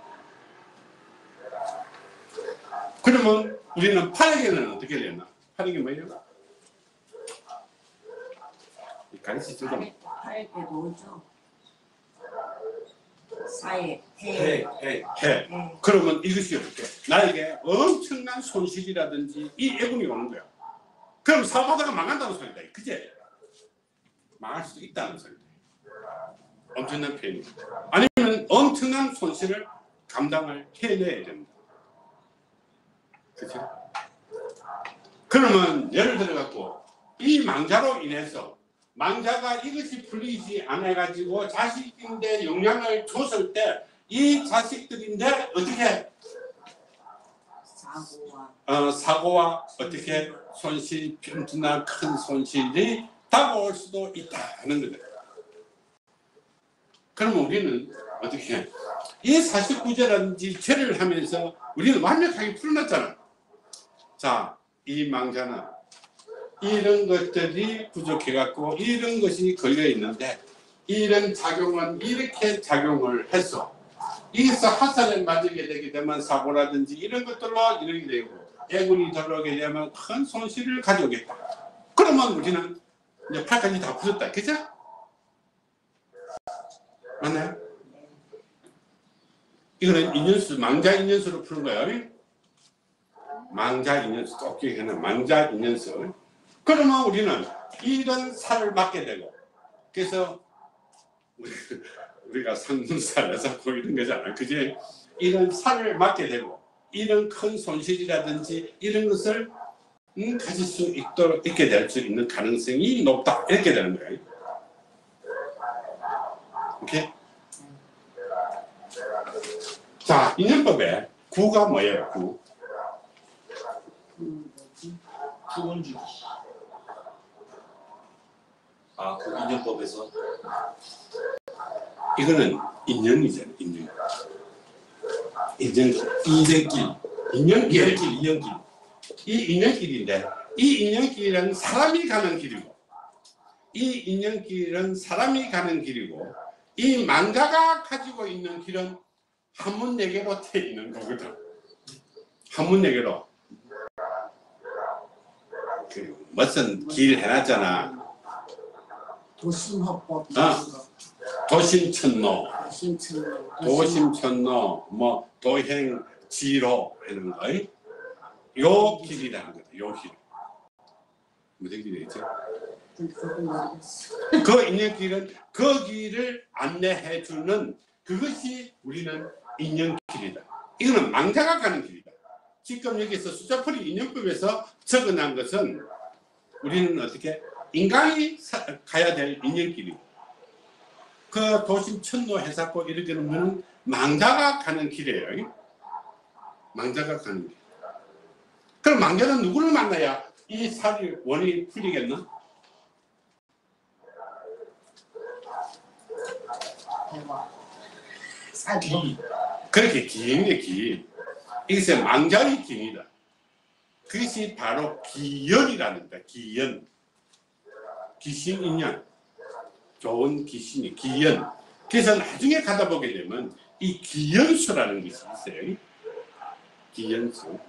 그러면 우리는 팔에게는 어떻게 되나? 팔에게 뭐예요? 가르치죠. 팔게 뭐죠? 사에 해. 해. 해. 그러면 이것이 어떻게? 나에게 엄청난 손실이라든지 이 애군이 오는 거야. 그럼 사업하다가 망한다는 소리다. 그제? 망할 수도 있다는 소리다. 엄청난 표현이다. 아니면 엄청난 손실을 감당을 해내야 됩니다. 그렇죠? 그러면 예를 들어 갖고 이 망자로 인해서 망자가 이것이 풀리지 않아 가지고 자식인데 영향을 줬을 때 이 자식들인데 어떻게 사고와 어떻게 손실, 빈투나 큰 손실이 다가올 수도 있다는 거다. 그러면 우리는 어떻게 이 49제라든지 죄를 하면서 우리는 완벽하게 풀어놨잖아. 자, 이 망자는 이런 것들이 부족해갖고 이런 것이 걸려있는데 이런 작용은 이렇게 작용을 해서 여기서 화살을 맞게 되게 되면 사고라든지 이런 것들로 이렇게 되고 애군이 들어오게 되면 큰 손실을 가져오겠다. 그러면 우리는 이제 팔까지 다 풀었다. 그죠? 맞나요? 이거는 인연수, 망자 인연수로 푸는 거예요. 망자 인연수, 꼭 기억해놔. 망자 인연수. 그러면 우리는 이런 살을 맞게 되고, 그래서 우리가 상문살, 여사코 이런 거잖아. 그지? 이런 살을 맞게 되고, 이런 큰 손실이라든지 이런 것을 가질 수 있게 될 수 있는 가능성이 높다. 이렇게 되는 거예요. 오케이? 자, 인연법에 구가 뭐예요? 구. 후원주기. 그 인연법에서 이거는 인연이잖아요. 인연. 인생길. 인연길. 이 인연길인데 이 인연길은 사람이 가는 길이고 이 인연길은 사람이 가는 길이고 이 망자가 가지고 있는 길은 한문 4개로 돼 있는 거거든. 한문 4개로. 그 무슨 길 해놨잖아. 도심헌법. 도심천로, 도심천로. 뭐 도행지로 하는 거. 요 길이라는 거다. 요 길. 무슨 길이겠죠? 그 인연길은 그 길을 안내해 주는 그것이 우리는 인연길이다. 이거는 망자가 가는 길이다. 지금 여기서 숫자풀이 인연법에서 적어놓은 것은 우리는 어떻게 인간이 가야 될 인연길이고 그 도심 천로 해사고 이렇게 놓으면 망자가 가는 길이에요. 망자가 가는 길. 그럼 망자는 누구를 만나야 이 살이 원이 풀리겠나? 사기. 그렇게 기인의 기. 이것은 망자의 기이다. 그것이 바로 기연이라는 거다. 기연. 귀신인연. 좋은 귀신이 기연. 그래서 나중에 가다 보게 되면 이 기연수라는 것이 있어요. 기연수.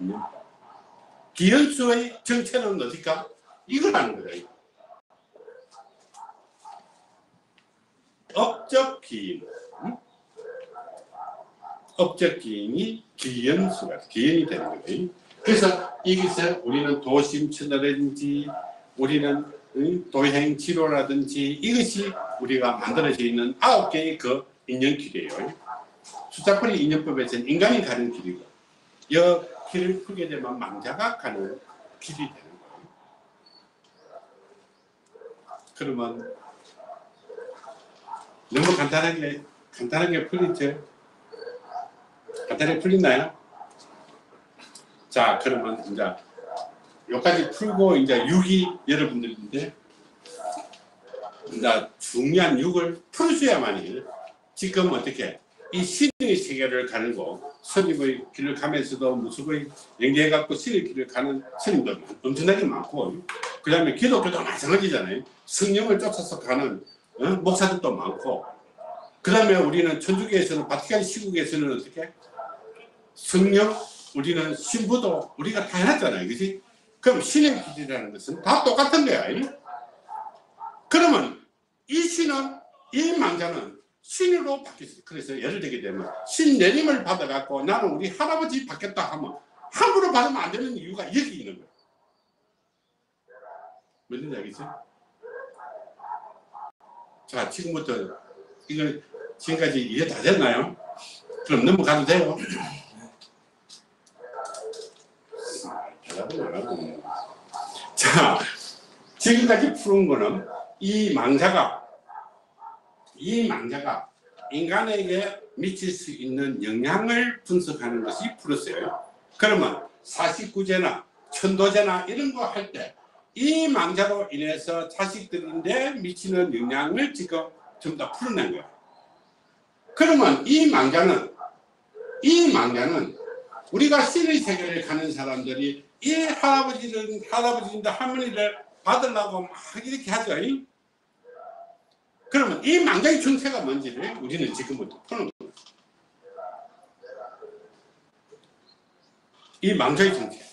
기연수의 정체는 어딜까? 이거라는 거다. 업적 기인. 업적 기인이 기인이 되는 거예요. 그래서 여기서 우리는 도심천어라든지 우리는 도행 지로라든지 이것이 우리가 만들어져 있는 9개의 그 인연길이에요. 숫자풀이 인연법에서는 인간이 가는 길이고 이 길을 풀게 되면 망자가 가는 길이 되는 거예요. 그러면 너무 간단하게 풀리죠? 간단하게 풀리나요? 자, 그러면 이제 여기까지 풀고 이제 6이 여러분들인데 이제 중요한 6을 풀어줘야만이 지금 어떻게 이 신의 세계를 가는 거 스님의 길을 가면서도 무속의 연계해갖고 신의 길을 가는 스님도 엄청나게 많고 그 다음에 기독교도 마찬가지잖아요. 성령을 쫓아서 가는 목사들도 많고 그 다음에 우리는 천주교에서는 바티칸 시국에서는 어떻게 성령 우리는 신부도 우리가 다 해놨잖아요. 그치? 그럼 신의 길이라는 것은 다 똑같은 거야. 그러면 이 신은 이 망자는 신으로 바뀌었어요. 그래서 예를 들게 되면 신 내림을 받아갖고 나는 우리 할아버지 받겠다 하면 함부로 받으면 안 되는 이유가 여기 있는 거예요. 무슨 얘기죠? 자, 지금부터 이거 지금까지 이해 다 됐나요? 그럼 넘어가도 돼요? 자, 지금까지 푸는 거는 이 망자가 인간에게 미칠 수 있는 영향을 분석하는 것이 풀었어요. 그러면 49제나 천도제나 이런 거 할 때 이 망자로 인해서 자식들인데 미치는 영향을 지금 전부 다 풀어낸 거예요. 그러면 이 망자는 우리가 신의 세계를 가는 사람들이 이 할아버지인데 할머니를 받으려고 막 이렇게 하죠. 그러면 이 망자의 정체가 뭔지를 우리는 지금부터 푸는 거예요. 이 망자의 정체.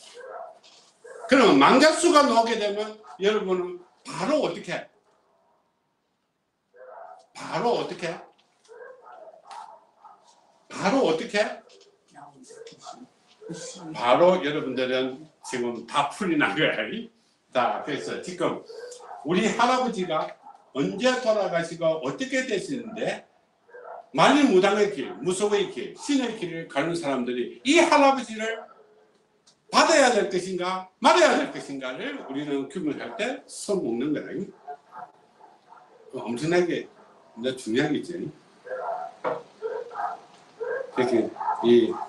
그러면 망자수가 나오게 되면 여러분은 바로 어떻게? 바로 여러분들은 지금 다 풀이 난 거예요. 자, 그래서 지금 우리 할아버지가 언제 돌아가시고 어떻게 되시는데 만일무당의 길, 무속의 길, 신의 길을 가는 사람들이 이 할아버지를 받아야 될 것인가 말아야 될 것인가를 우리는 규명할 때 써먹는 거예요. 엄청나게 중요하겠지. 그렇게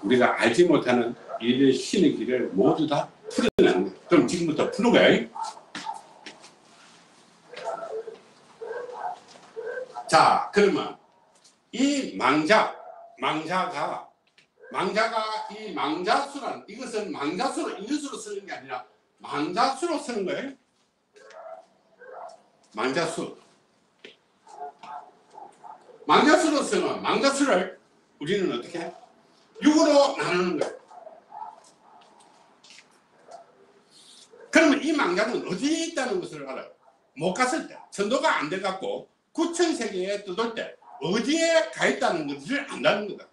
우리가 알지 못하는 이 신의 길을 모두 다 풀어내는 거예요. 그럼 지금부터 푸는 거예요. 자, 그러면 이 망자가 이 망자수란 이것은 망자수로 인수로 쓰는 게 아니라 망자수로 쓰는 거예요. 망자수로 쓰는 망자수를 우리는 어떻게 해? 6으로 나누는 거예요. 그러면 이 망자는 어디에 있다는 것을 알아요. 못 갔을 때, 전도가 안 돼갖고 구천세계에 떠돌 때 어디에 가 있다는 것을 안다는 거다.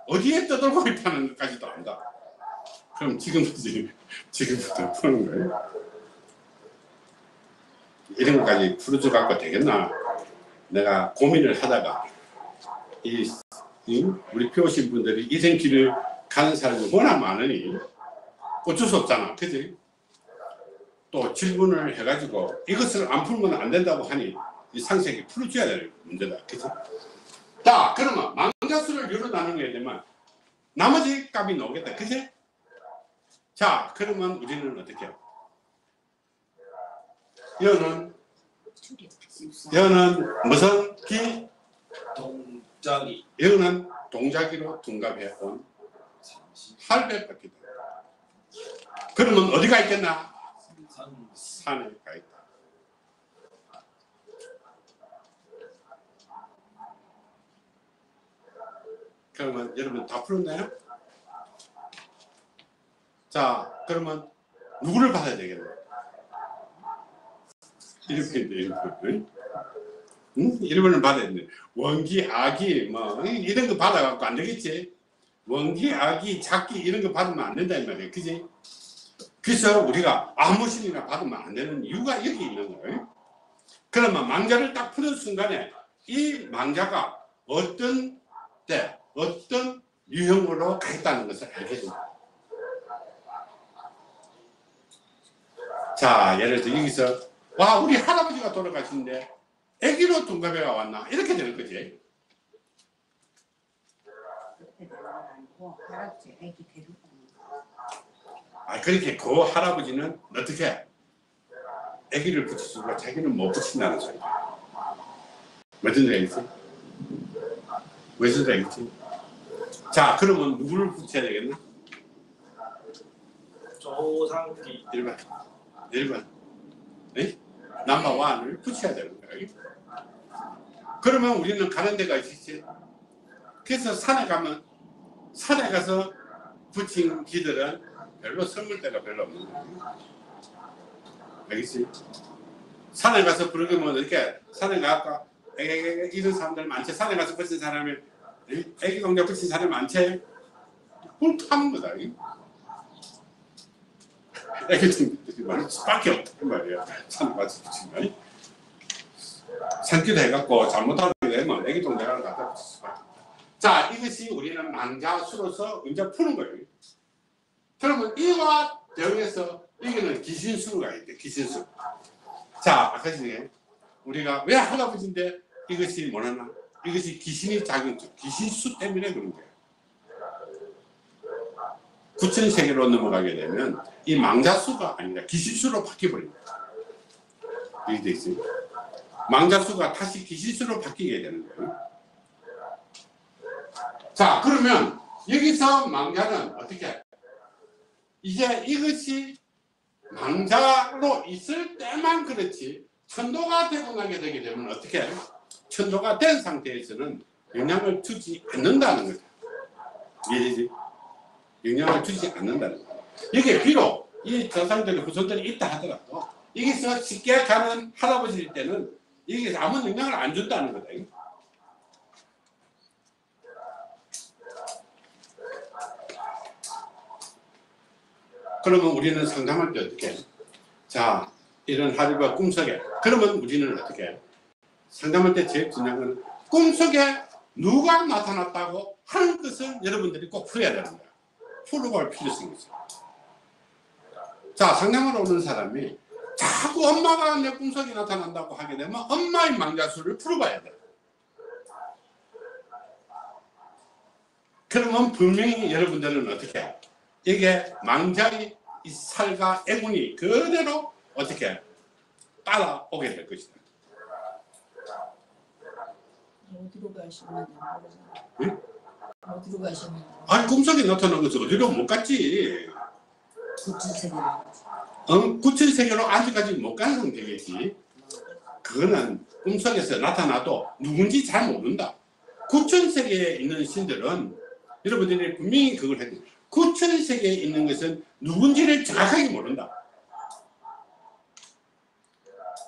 어디에 떠돌고 있다는 것까지도 안다. 그럼 지금부터 푸는 거예요. 이런 것까지 풀어줘 갖고 되겠나? 내가 고민을 하다가 우리 배우신 분들이 이런 길을 가는 사람이 워낙 많으니 어쩔 수 없잖아. 그지? 또 질문을 해가지고 이것을 안 풀면 안 된다고 하니 이 상세하게 풀어줘야 될 문제다. 그지? 자, 그러면 망자수를 유로 나누게 되면 나머지 값이 나오겠다. 그지? 자, 그러면 우리는 어떻게 해요? 여는 무슨 기? 동작이 여는 동작이로 둔갑해 온 800바퀴다. 그러면 어디가 있겠나? 산에 가 있다. 그러면 여러분 다 풀었나요? 자, 그러면 누구를 받아야 되겠나? 이렇게. 응? 1번을 받아야 돼. 원기, 악이 뭐 이런 거 받아갖고 안 되겠지. 원기, 악이, 작기 이런 거 받으면 안 된다 이 말이야. 그지? 그래서 우리가 아무 신이나 받으면 안 되는 이유가 여기 있는 거예요. 그러면 망자를 딱 푸는 순간에 이 망자가 어떤 때 어떤 유형으로 가겠다는 것을 알게 됩니다. 자, 예를 들어 여기서 와, 우리 할아버지가 돌아가시는데 아기로 동갑애가 왔나 이렇게 되는 거지. 그렇게 되는 건 아니고 할아버지 애기 데리고 오는 거. 아, 그렇게 그 할아버지는 어떻게 아기를 붙이시고 자기는 못 붙인다는 소리야. 무슨 소리 알겠지? 무슨 소리 알겠지? 자, 그러면 누구를 붙여야 되겠나? 조상기 1번 네? 넘버원을 붙여야 되는 거예요. 그러면 우리는 가는 데가 있지. 그래서 산에 가면 산에 가서 붙인 기들은 별로 선물대가 별로 없는 거예요. 알겠지? 산에 가서 부르면 이렇게 산에 가까 이런 사람들 많지. 산에 가서 붙인 사람이 애기 동자 붙인 사람이 많지. hul 타는 거다. 애기 동자들이 많을 수밖에 없단 말이야. 산에 가서 붙이면 산기도 해갖고 잘못하게 되면 애기 동자를 갖다 붙일 수밖에 없다. 자, 이것이 우리는 망자수로서 이제 푸는 거예요. 그러면 이와 대응해서 여기는 기신수가 있대. 기신수. 자, 아까 전에 우리가 왜 할아버지인데 이것이 뭐냐나 이것이 귀신이 작용적 귀신수 때문에 그런 거예요. 구천세계로 넘어가게 되면 이 망자수가 아니라 귀신수로 바뀌어버립니다. 이렇게 돼 있어요. 망자수가 다시 귀신수로 바뀌게 되는 거예요. 자, 그러면 여기서 망자는 어떻게 이제 이것이 망자로 있을 때만 그렇지 천도가 되고 나게 되게 되면 어떻게 천도가 된 상태에서는 영향을 주지 않는다는 거죠. 이해되지? 영향을 주지 않는다는 거죠. 이게 비록 이 조상들의 후손들이 있다 하더라도 여기서 쉽게 가는 할아버지일 때는 여기서 아무 영향을 안 준다는 거다. 그러면 우리는 상담할 때 어떻게 해? 자, 이런 하루가 꿈속에 그러면 우리는 어떻게 해? 상담할 때 제일 중요한 건 꿈속에 누가 나타났다고 하는 것을 여러분들이 꼭 풀어야 되는 거야. 풀고 할 필요성이 있어요. 자, 상담하러 오는 사람이 자꾸 엄마가 내 꿈속에 나타난다고 하게 되면 엄마의 망자수를 풀어봐야 돼. 그러면 분명히 여러분들은 어떻게 해? 이게 망자의 이 살과 애군이 그대로 어떻게 따라오게 될 것이다. 어디로 가시면 응? 어디로 가시면 아니 꿈속에 나타난 것은 어디로 못 갔지. 구천세계로 아직까지 못 간 상태겠지. 그거는 꿈속에서 나타나도 누군지 잘 모른다. 구천세계에 있는 신들은 여러분들이 분명히 그걸 해야 돼요. 구천세계에 있는 것은 누군지를 정확하게 모른다.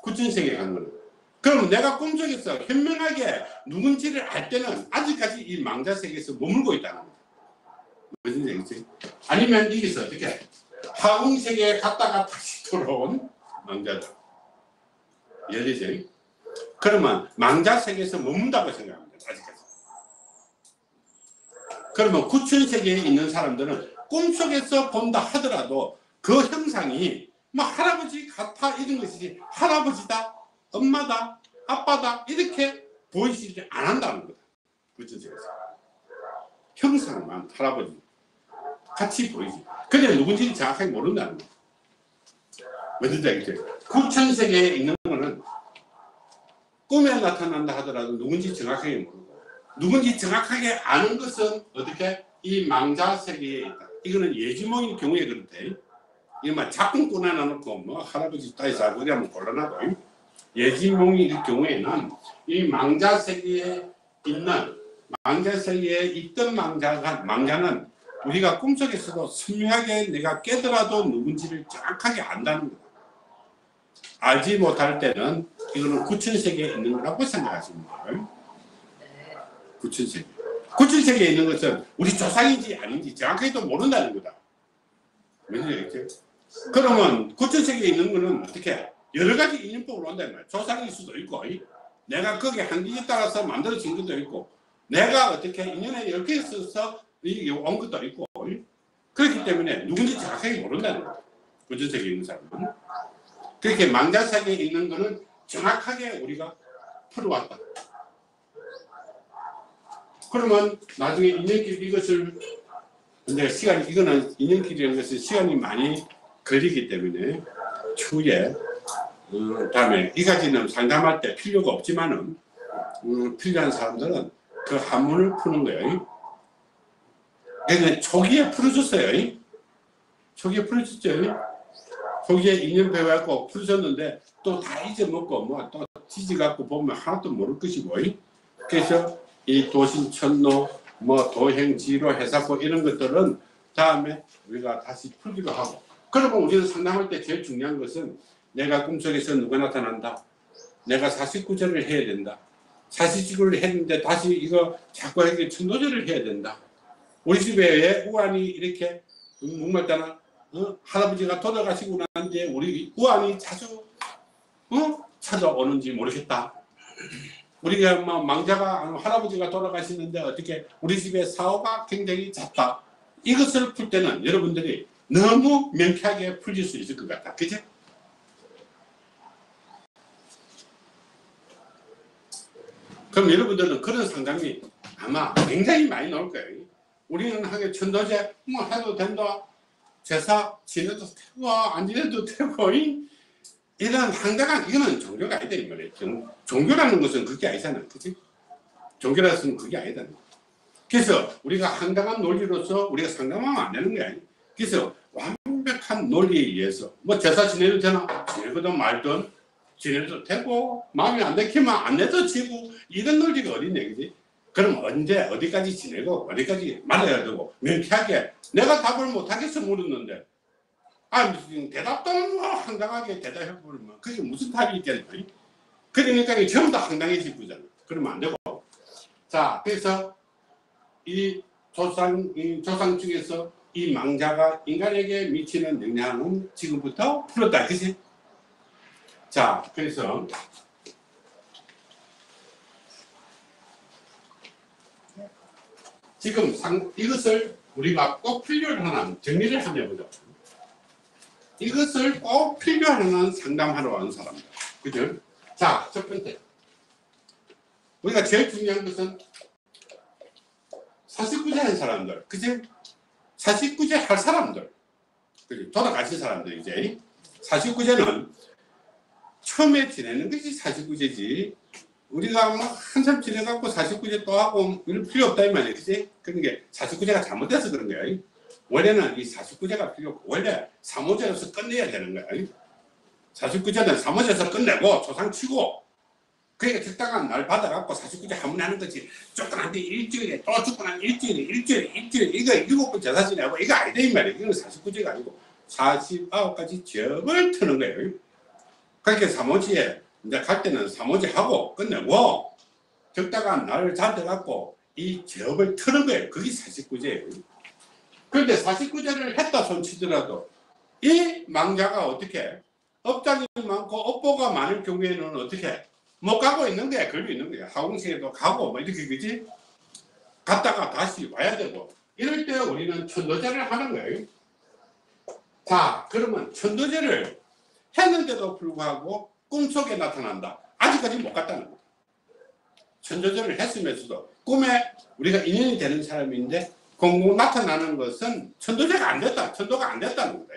구천세계에 간 거는. 그럼 내가 꿈속에서 현명하게 누군지를 알 때는 아직까지 이 망자세계에서 머물고 있다는 거다. 무슨 얘기지? 아니면 여기서 어떻게 하궁세계에 갔다가 다시 돌아온 망자다. 이해되지? 그러면 망자세계에서 머문다고 생각합니다. 아직까지. 그러면 구천세계에 있는 사람들은 꿈속에서 본다 하더라도 그 형상이 뭐 할아버지 같아 이런 것이지 할아버지다, 엄마다, 아빠다 이렇게 보이지 않는다는 거다. 구천세계에서. 형상만 할아버지 같이 보이지. 근데 누군지는 정확하게 모른다는 거다. 뭔지 알겠죠? 구천세계에 있는 거는 꿈에 나타난다 하더라도 누군지 정확하게 모르고 누군지 정확하게 아는 것은 어떻게? 이 망자 세계에 있다. 이거는 예지몽의 경우에 그렇대. 이거 작품 꾸며놓고 뭐 할아버지 딸이 알고 이러면 곤란하고 예지몽의 경우에는 이 망자 세계에 있는 망자 세계에 있던 망자는 우리가 꿈속에서도 선명하게 내가 깨더라도 누군지를 정확하게 안다는 거다. 알지 못할 때는 이거는 구천세계에 있는 거라고 생각하시면 돼요. 구천세계. 구천세계에 있는 것은 우리 조상인지 아닌지 정확하게도 모른다는 거다. 왜냐하면 그러면 구천세계에 있는 거는 어떻게 여러 가지 인연법으로 온다는 거야. 조상일 수도 있고, 내가 거기에 한기에 따라서 만들어진 것도 있고, 내가 어떻게 인연에 이렇게 있어서 온 것도 있고, 그렇기 때문에 누군지 정확하게 모른다는 거야. 구천세계에 있는 사람은. 그렇게 망자세계에 있는 거는 정확하게 우리가 풀어왔다. 그러면 나중에 인연길 이것을 근데 시간이 이거는 인연길이라는 것은 시간이 많이 걸리기 때문에 추후에 다음에 이 가지는 상담할 때 필요가 없지만은 필요한 사람들은 그 한문을 푸는 거예요. 그러니까 초기에 풀어줬어요. 초기에 풀어줬죠. 초기에 인연 배워갖고 풀어줬는데 또 다 잊어먹고 뭐 또 뒤져갖고 보면 하나도 모를 것이고. 그래서 이 도신천로 뭐 도행지로 해사고 이런 것들은 다음에 우리가 다시 풀기로 하고, 그러면 우리는 상담할 때 제일 중요한 것은 내가 꿈속에서 누가 나타난다, 내가 사식구제를 해야 된다, 사식구제를 했는데 다시 이거 자꾸 이렇게 천도제를 해야 된다, 우리 집에 왜 우환이 이렇게 목말따나 할아버지가 돌아가시고 난 뒤에 우리 우환이 자주 찾아오는지 모르겠다, 우리가 뭐 망자가 할아버지가 돌아가시는데 어떻게 우리 집에 사오가 굉장히 잦다. 이것을 풀 때는 여러분들이 너무 명쾌하게 풀릴 수 있을 것 같다. 그죠? 그럼 여러분들은 그런 상담이 아마 굉장히 많이 나올 거예요. 우리는 하게 천도제 뭐 해도 된다, 제사 지내도 되고 안 지내도 되고, 이런 황당한, 이거는 종교가 아니다 이 말이에요. 종교라는 것은 그게 아니잖아, 그치? 종교라는 것은 그게 아니다. 그래서 우리가 황당한 논리로서 우리가 상담하면 안 되는 거야. 그래서 완벽한 논리에 의해서 뭐 제사 지내도 되나? 지내거든 말든 지내도 되고, 마음이 안 내키면 안 내도 지고, 이런 논리가 어딨냐, 그지? 그럼 언제 어디까지 지내고 어디까지 말해야 되고, 명쾌하게 내가 답을 못하겠어 물었는데 대답도 뭐 황당하게 대답해버리면 그게 무슨 답이 있겠노? 그러니까 전부 다 황당해질 거잖아. 그러면 안 되고. 자, 그래서 이 조상 중에서 이 망자가 인간에게 미치는 영향은 지금부터 풀었다, 그치? 자, 그래서 지금 이것을 우리가 꼭 필요로 하는 정리를 한번 해보자. 이것을 꼭 필요하는 상담하러 온 사람들. 그죠? 자, 첫 번째. 우리가 제일 중요한 것은 사식구제 한 사람들. 그죠? 사식구제 할 사람들. 그죠? 돌아가신 사람들, 이제. 사식구제는 처음에 지내는 것이 사식구제지. 우리가 뭐 한참 지내갖고 사식구제 또 하고 이럴 필요 없다, 이 말이에요. 그지? 그러니까 사식구제가 잘못돼서 그런 거야. 원래는 이 사식구제가 필요 없고, 원래 사모제로서 끝내야 되는 거야. 사식구제는 사모제에서 끝내고 조상치고, 그러니까 적당한 날 받아갖고 사식구제 한 번 하는 거지. 쫓겨난데 일주일에 또 쫓겨난 일주일에 이거 7번 제사 지내고 이거 아니다 이 말이야. 이건 사식구제가 아니고 49가지 접을 트는 거예요. 그렇게 사모제에 이제 갈 때는 사모제 하고 끝내고 적당한 날을 잡아갖고 이 접을 트는 거예요. 그게 사식구제예요. 그런데 사식구제를 했다 손치더라도 이 망자가 어떻게 업장이 많고 업보가 많을 경우에는 어떻게 못 가고 있는 거야. 걸려 있는 거야. 하공세에도 가고 뭐 이렇게, 그지? 갔다가 다시 와야 되고, 이럴 때 우리는 천도제를 하는 거예요. 자, 그러면 천도제를 했는데도 불구하고 꿈속에 나타난다. 아직까지 못 갔다는 거야. 천도제를 했으면서도 꿈에 우리가 인연이 되는 사람인데 공공 나타나는 것은 천도제가 안 됐다. 천도가 안 됐다는 거다.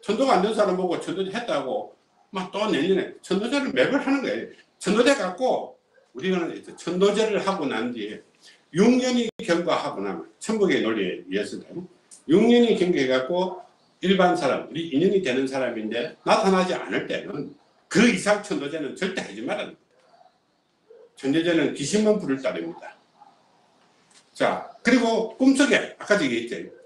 천도가 안 된 사람 보고 천도제 했다고 막 또 내년에 천도제를 매번 하는 거예요. 천도제 갖고 우리는 천도제를 하고 난 뒤에 6년이 경과하고 나면 천국의 논리에 의해서는 6년이 경과해갖고 일반 사람, 우리 인연이 되는 사람인데 나타나지 않을 때는 그 이상 천도제는 절대 하지 말아야 됩니다. 천도제는 귀신만 부를 따릅니다. 자, 그리고 꿈속에 아까 얘기했죠.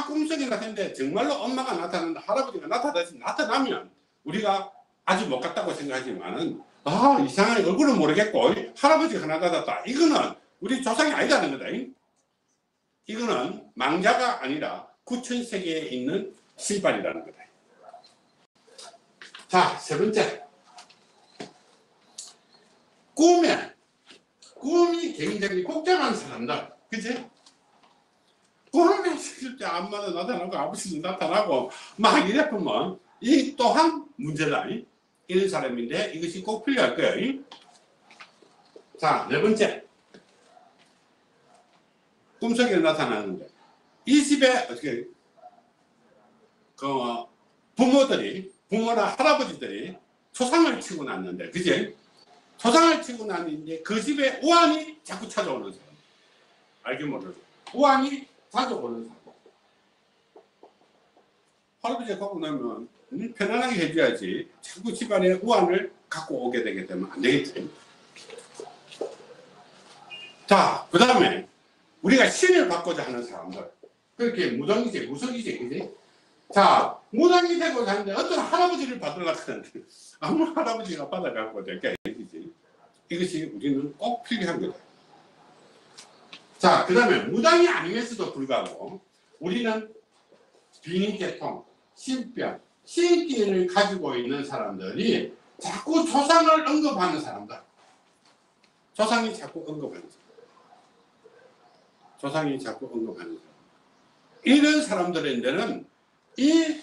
꿈속에 나타났는데 정말로 엄마가 나타난다, 할아버지가 나타나면 우리가 아주 못 갔다고 생각하지만은 이상하게 얼굴은 모르겠고 할아버지가 하나 닫았다. 이거는 우리 조상이 아니다는 거다. 이거는 망자가 아니라 구천세계에 있는 신발이라는 거다. 자, 세 번째. 꿈이 굉장히 복잡한 사람들. 그치? 꿈에 있을 때 엄마도 나타나고 아버지도 나타나고 막 이래 보면 이 또한 문제다. 이런 사람인데 이것이 꼭 필요할 거예요. 자, 네 번째. 꿈속에 나타나는데 이 집에 어떻게 부모나 할아버지들이 초상을 치고 났는데, 그지? 초상을 치고 났는데 그 집에 우환이 자꾸 찾아오는 사람. 알게 모르죠. 우환이 자주 오는 사람. 할아버지가 갖고 나면 편안하게 해줘야지 자꾸 집안에 우환을 갖고 오게 되게 되면 안 되겠지. 자, 그 다음에 우리가 신을 받고자 하는 사람들. 그렇게 무당이지, 무속이지, 그지? 자, 무당이 되고 하는데 어떤 할아버지를 받으려고 하는데 아무 할아버지가 받아갖고 될게 아니지. 이것이 우리는 꼭 필요한 거다. 자, 그 다음에 무당이 아니면서도 불구하고 우리는 비니계통, 신병, 신기를 가지고 있는 사람들이 자꾸 조상을 언급하는 사람들. 조상이 자꾸 언급하는 사람. 조상이 자꾸 언급하는 사람. 이런 사람들인데는 이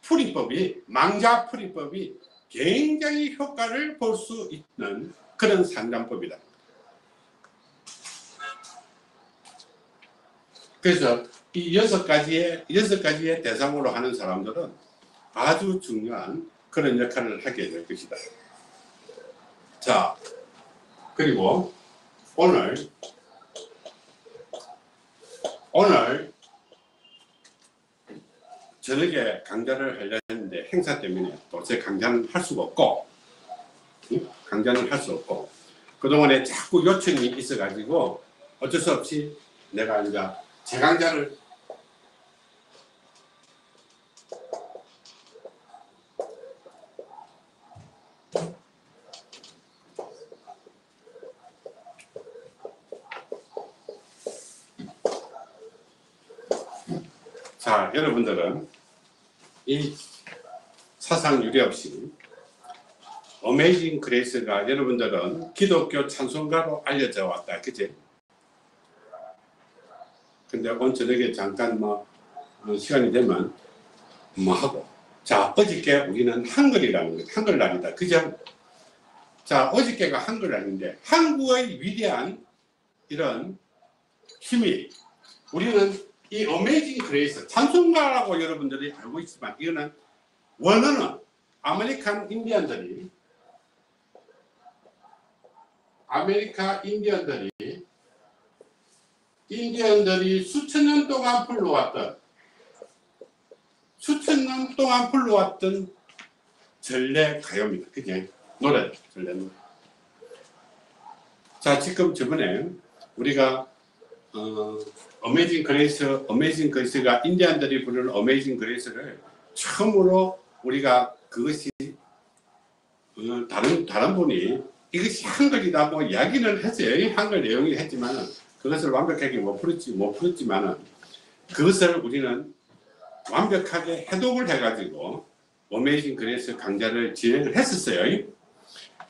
풀이법이, 망자 풀이법이 굉장히 효과를 볼 수 있는 그런 상담법이다. 그래서 이 여섯 가지의 대상으로 하는 사람들은 아주 중요한 그런 역할을 하게 될 것이다. 자, 그리고 오늘 저녁에 강좌를 하려 했는데 행사 때문에 도저히 강좌는 할 수가 없고, 그동안에 자꾸 요청이 있어가지고 어쩔 수 없이 내가 이제 제 강좌를 자, 여러분들은 이 사상 유례 없이 어메이징 그레이스가 여러분들은 기독교 찬송가로 알려져 왔다, 그치? 근데 오늘 저녁에 잠깐 시간이 되면 하고, 자, 어저께 우리는 한글이라는 거예요. 한글날이다, 그죠? 자, 어저께가 한글날인데 한국의 위대한 이런 힘이, 우리는 이 어메이징 그레이스 찬송가라고 여러분들이 알고 있지만 이거는 원어는 아메리칸 인디언들이 수천 년 동안 불러왔던 전래 가요입니다. 그게 노래, 전래 노래. 자, 지금 저번에 우리가 어메이징 그레이스가 인디언들이 부르는 어메이징 그레이스를 처음으로 우리가 그것이 다른 분이 이것이 한글이라고 이야기는 했어요. 한글 내용이 했지만 그것을 완벽하게 못 풀었지만은 그것을 우리는 완벽하게 해독을 해가지고 어메이징 그레이스 강좌를 진행을 했었어요.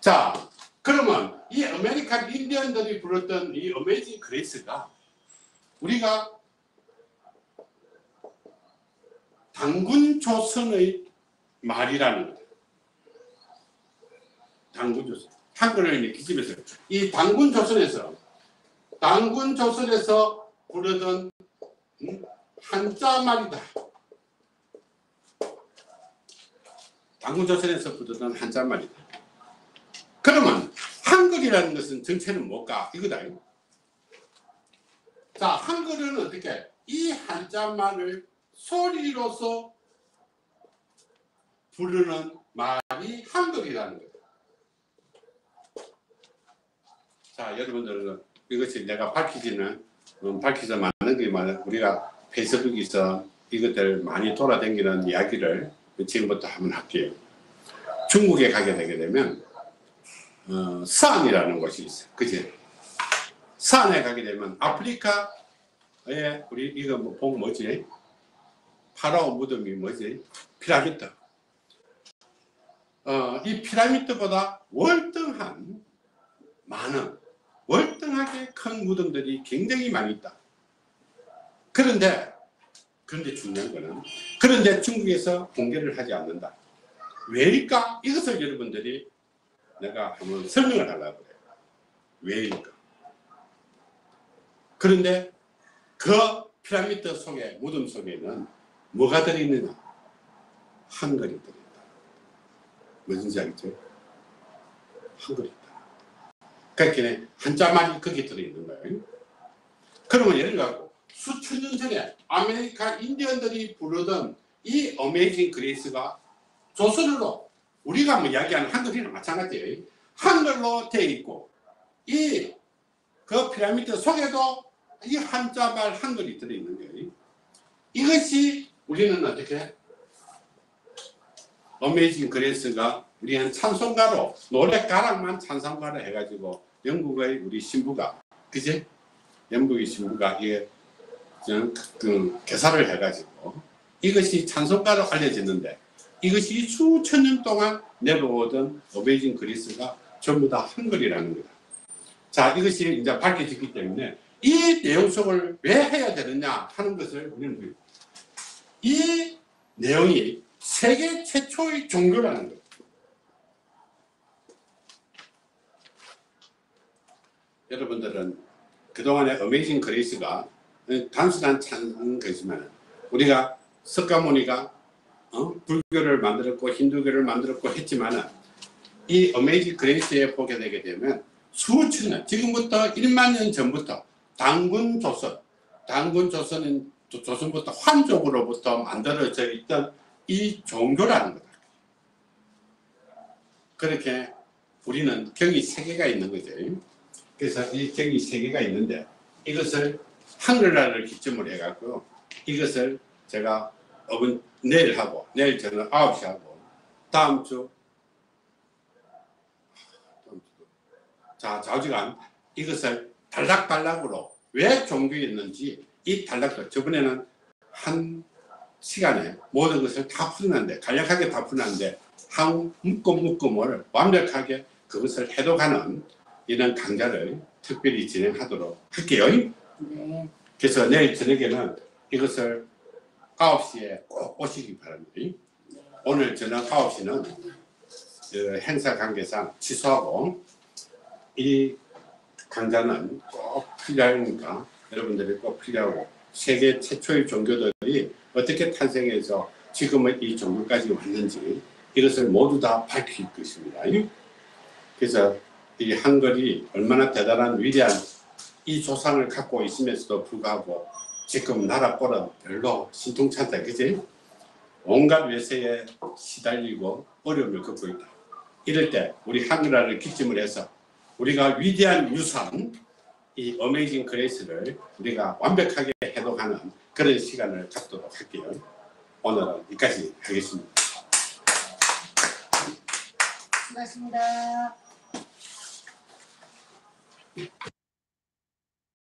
자, 그러면 이 아메리칸 인디언들이 불렀던 이 어메이징 그레이스가 우리가 단군 조선의 말이라는 거예요. 단군 조선. 한글을 기집에서 이 단군 조선에서 부르던 한자 말이다. 단군 조선에서 부르던 한자 말이다. 그러면 한글이라는 것은 정체는 뭘까? 이거다. 자, 한글은 어떻게? 이 한자말을 소리로서 부르는 말이 한글이라는 거예요. 자, 여러분들은 이것이 내가 밝히지 않는 게 우리가 페이스북에서 이것들 많이 돌아다니는 이야기를 지금부터 한번 할게요. 중국에 가게 되게 되면 서안이라는 곳이 있어요. 그지? 서안에 가게 되면 아프리카에 우리 이거 뭐 보면 뭐지? 파라오 무덤이 뭐지? 피라미드. 이 피라미드보다 월등하게 큰 무덤들이 굉장히 많이 있다. 그런데 중요한 거는 그런데 중국에서 공개를 하지 않는다. 왜일까? 이것을 여러분들이 내가 한번 설명을 하려고 그래요. 왜일까? 그런데 그 피라미드 속에 무덤 속에는 뭐가 들어있느냐? 한글이 들어있다. 무슨지 알죠? 한글이 있다. 그러니까 한자만이 거기에 들어있는 거예요. 그러면 예를 들어 수천 년 전에 아메리카 인디언들이 부르던 이 어메이징 그레이스가 조선어로 우리가 뭐 이야기하는 한글이랑 마찬가지예요. 한글로 되어 있고 그 피라미드 속에도 이 한자말 한글이 들어있는 거예요. 이것이 우리는 어떻게 어메이징 그레이스가 우리는 찬송가로 노래가락만 찬송가로 해가지고 영국의 우리 신부가 그지? 영국의 신부가 이게 그 개사를 해가지고 이것이 찬송가로 알려졌는데 이것이 수천 년 동안 내려오던 어메이징 그리스가 전부 다 한글이라는 거다. 자, 이것이 이제 밝혀졌기 때문에 이 내용 속을 왜 해야 되느냐 하는 것을 우리는 이 내용이 세계 최초의 종교라는 거예요. 여러분들은 그동안의 어메이징 그레이스가 단순한 찬송인 것이지만 우리가 석가모니가 불교를 만들었고 힌두교를 만들었고 했지만 이 어메이징 그레이스에 보게 되게 되면 수천 년, 지금부터 1만 년 전부터 당군 조선은 조선부터 환족으로부터 만들어져 있던 이 종교라는 거다. 그렇게 우리는 경이 3개가 있는 거죠. 그래서 이 경이 3개가 있는데 이것을 한글날을 기점으로 해갖고 이것을 제가 내일 하고 내일 저는 9시 하고 다음 주 자 좌우지간 이것을 단락단락으로 왜 종교였는지 이 단락도 저번에는 한 시간에 모든 것을 다 풀어놨는데 간략하게 다 풀어놨는데 한 묶음을 완벽하게 그것을 해독하는 이런 강좌를 특별히 진행하도록 할게요. 네. 그래서 내일 저녁에는 이것을 9시에 꼭 오시기 바랍니다. 오늘 저녁 9시는 그 행사 관계상 취소하고 이 강좌는 꼭 필요하니까 여러분들이 꼭 필요하고 세계 최초의 종교들이 어떻게 탄생해서 지금의 이 종교까지 왔는지 이것을 모두 다 밝힐 것입니다. 그래서 이 한글이 얼마나 대단한 위대한 이 조상을 갖고 있으면서도 불구하고 지금 나라 꼴은 별로 신통찮다. 그지? 온갖 외세에 시달리고 어려움을 겪고 있다. 이럴 때 우리 한글화를 기점으로 해서 우리가 위대한 유산 이 어메이징 그레이스를 우리가 완벽하게 해독하는 그런 시간을 갖도록 할게요. 오늘은 여기까지 하겠습니다. 수고하셨습니다.